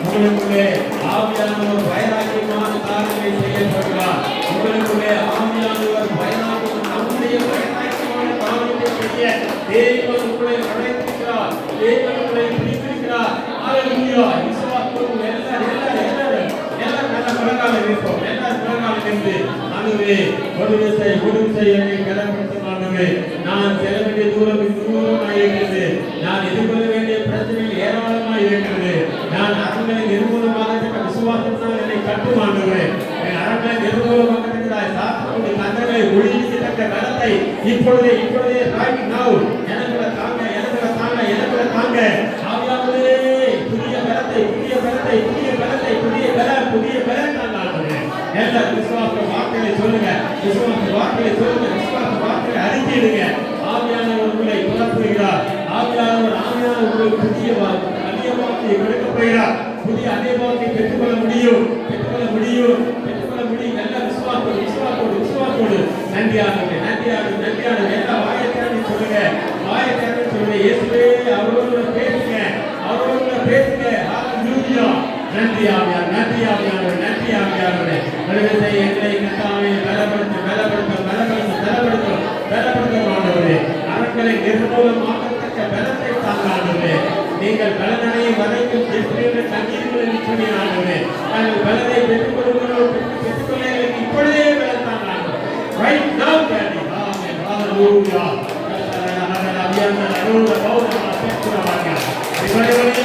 உங்களுக்குள்ளே ஆவியானவர் வைராக்கியமான காரியங்களை செய்யப்படுகிறார் உங்களுக்குள்ளே ஆவியானவர் வைராக்கியம் நம்முடைய வைராக்கியமான காரியத்தை செய்ய தேவன் உங்களை அழைக்கிறார் தேவன் உங்களை பிடித்திருக்கிறார் ஹalleluya விசுவாசம் எல்லாரும் நல்ல பலனாக இருப்போம் எல்லாரும் பலனாக இருந்து ஆண்டவரே ஒரு விசை என்னை கலப்படுத்தும் ஆண்டவரே நான் செல்ல வேண்டிய தூரமாய் இருக்கிறது நான் எதிர்கொள்ள வேண்டிய பிரச்சனைகள் ஏராளமாய் இருக்கிறது நான் அரண்மனை நிர்மூலமாக விசுவாசத்தினால் என்னை கட்டும் ஆண்டவரே என் அரண்மனை நிர்மூலமாக இருக்கிறாய் சாத்தானுடைய தண்டனை ஒழிக்கத்தக்க பலத்தை இப்பொழுதே ரைட் நவ் எனக்குள்ள தாங்க ஆவியானவரே புதிய பலம் தாங்க ஆண்டவரே எல்லா விசுவாச வார்த்தைகளை சொல்லுங்க விசுவாச வார்த்தைகளை அறிக்கையிடுங்க ஆவியானவர் உங்களை புலப்புகிறார் ஆவியானவர் உங்களுக்கு புதிய வார்த்தையை கொடுக்க போகிறார் புதிய அதே வார்த்தையை பெற்றுக்கொள்ள முடியும் நல்ல விசுவாசத்தோடு நன்றியானது எல்லா வாயை திறந்து சொல்லுங்க இயேசுவே அவரோடு பேசுங்க ஹalleluya நன்றி ஆவியானவரே வருகை எங்களை கர்த்தாவே பலப்படுத்தும் ஆண்டவரே அரண்களை நிர்மூலமாக்கத்தக்க பலத்தை தாங்க ஆண்டவரே நீங்கள் பலனடைய வரைக்கும் எத்தனை தண்ணீர்கள் சொல்லி ஆண்டவரே நாங்கள் பலனை பெற்றுக்கொள்கிறோம் இப்பொழுதே பலன் தாங்க ரைட் நவ் டாடி ஆமென் ஹalleluya அபியானோட பௌர்ணமா பெற்றுவாங்க இவரையே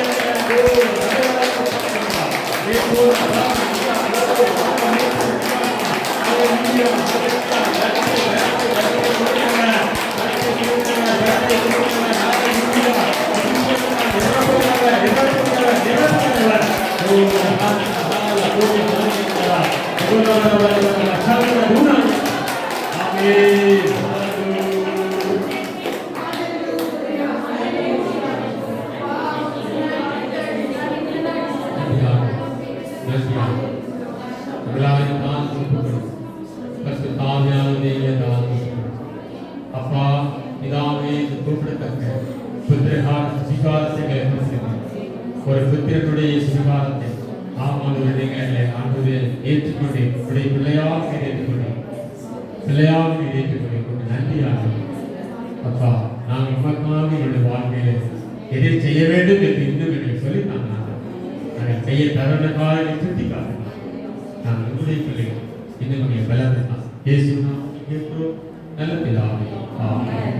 அப்பா பிதாவே கூப்பிடத்தக்க புத்திரகார சுவிகாரத்தை ஒரு புத்திரனுடைய சுவிகாரத்தை ஆமாண்டவரே நீங்கள் ஆண்டவரே ஏற்றுக்கொண்டே உடைய பிள்ளையாக ஏற்றுக்கொண்டே நன்றி ஆண்டவரே அப்பா நாங்கள் உமக்காக என்னுடைய வாழ்க்கையில எதை செய்ய வேண்டும் என்று இன்னும் எனக்கு சொல்லி நாங்கள் செய்ய தருண காலை சுட்டிக்காக நாங்கள் உங்களுடைய பிள்ளைகள் இன்னும் பலத்தை இயேசு நாம் கேட்கிறோம் நல்ல பிதாவே ஆமென்.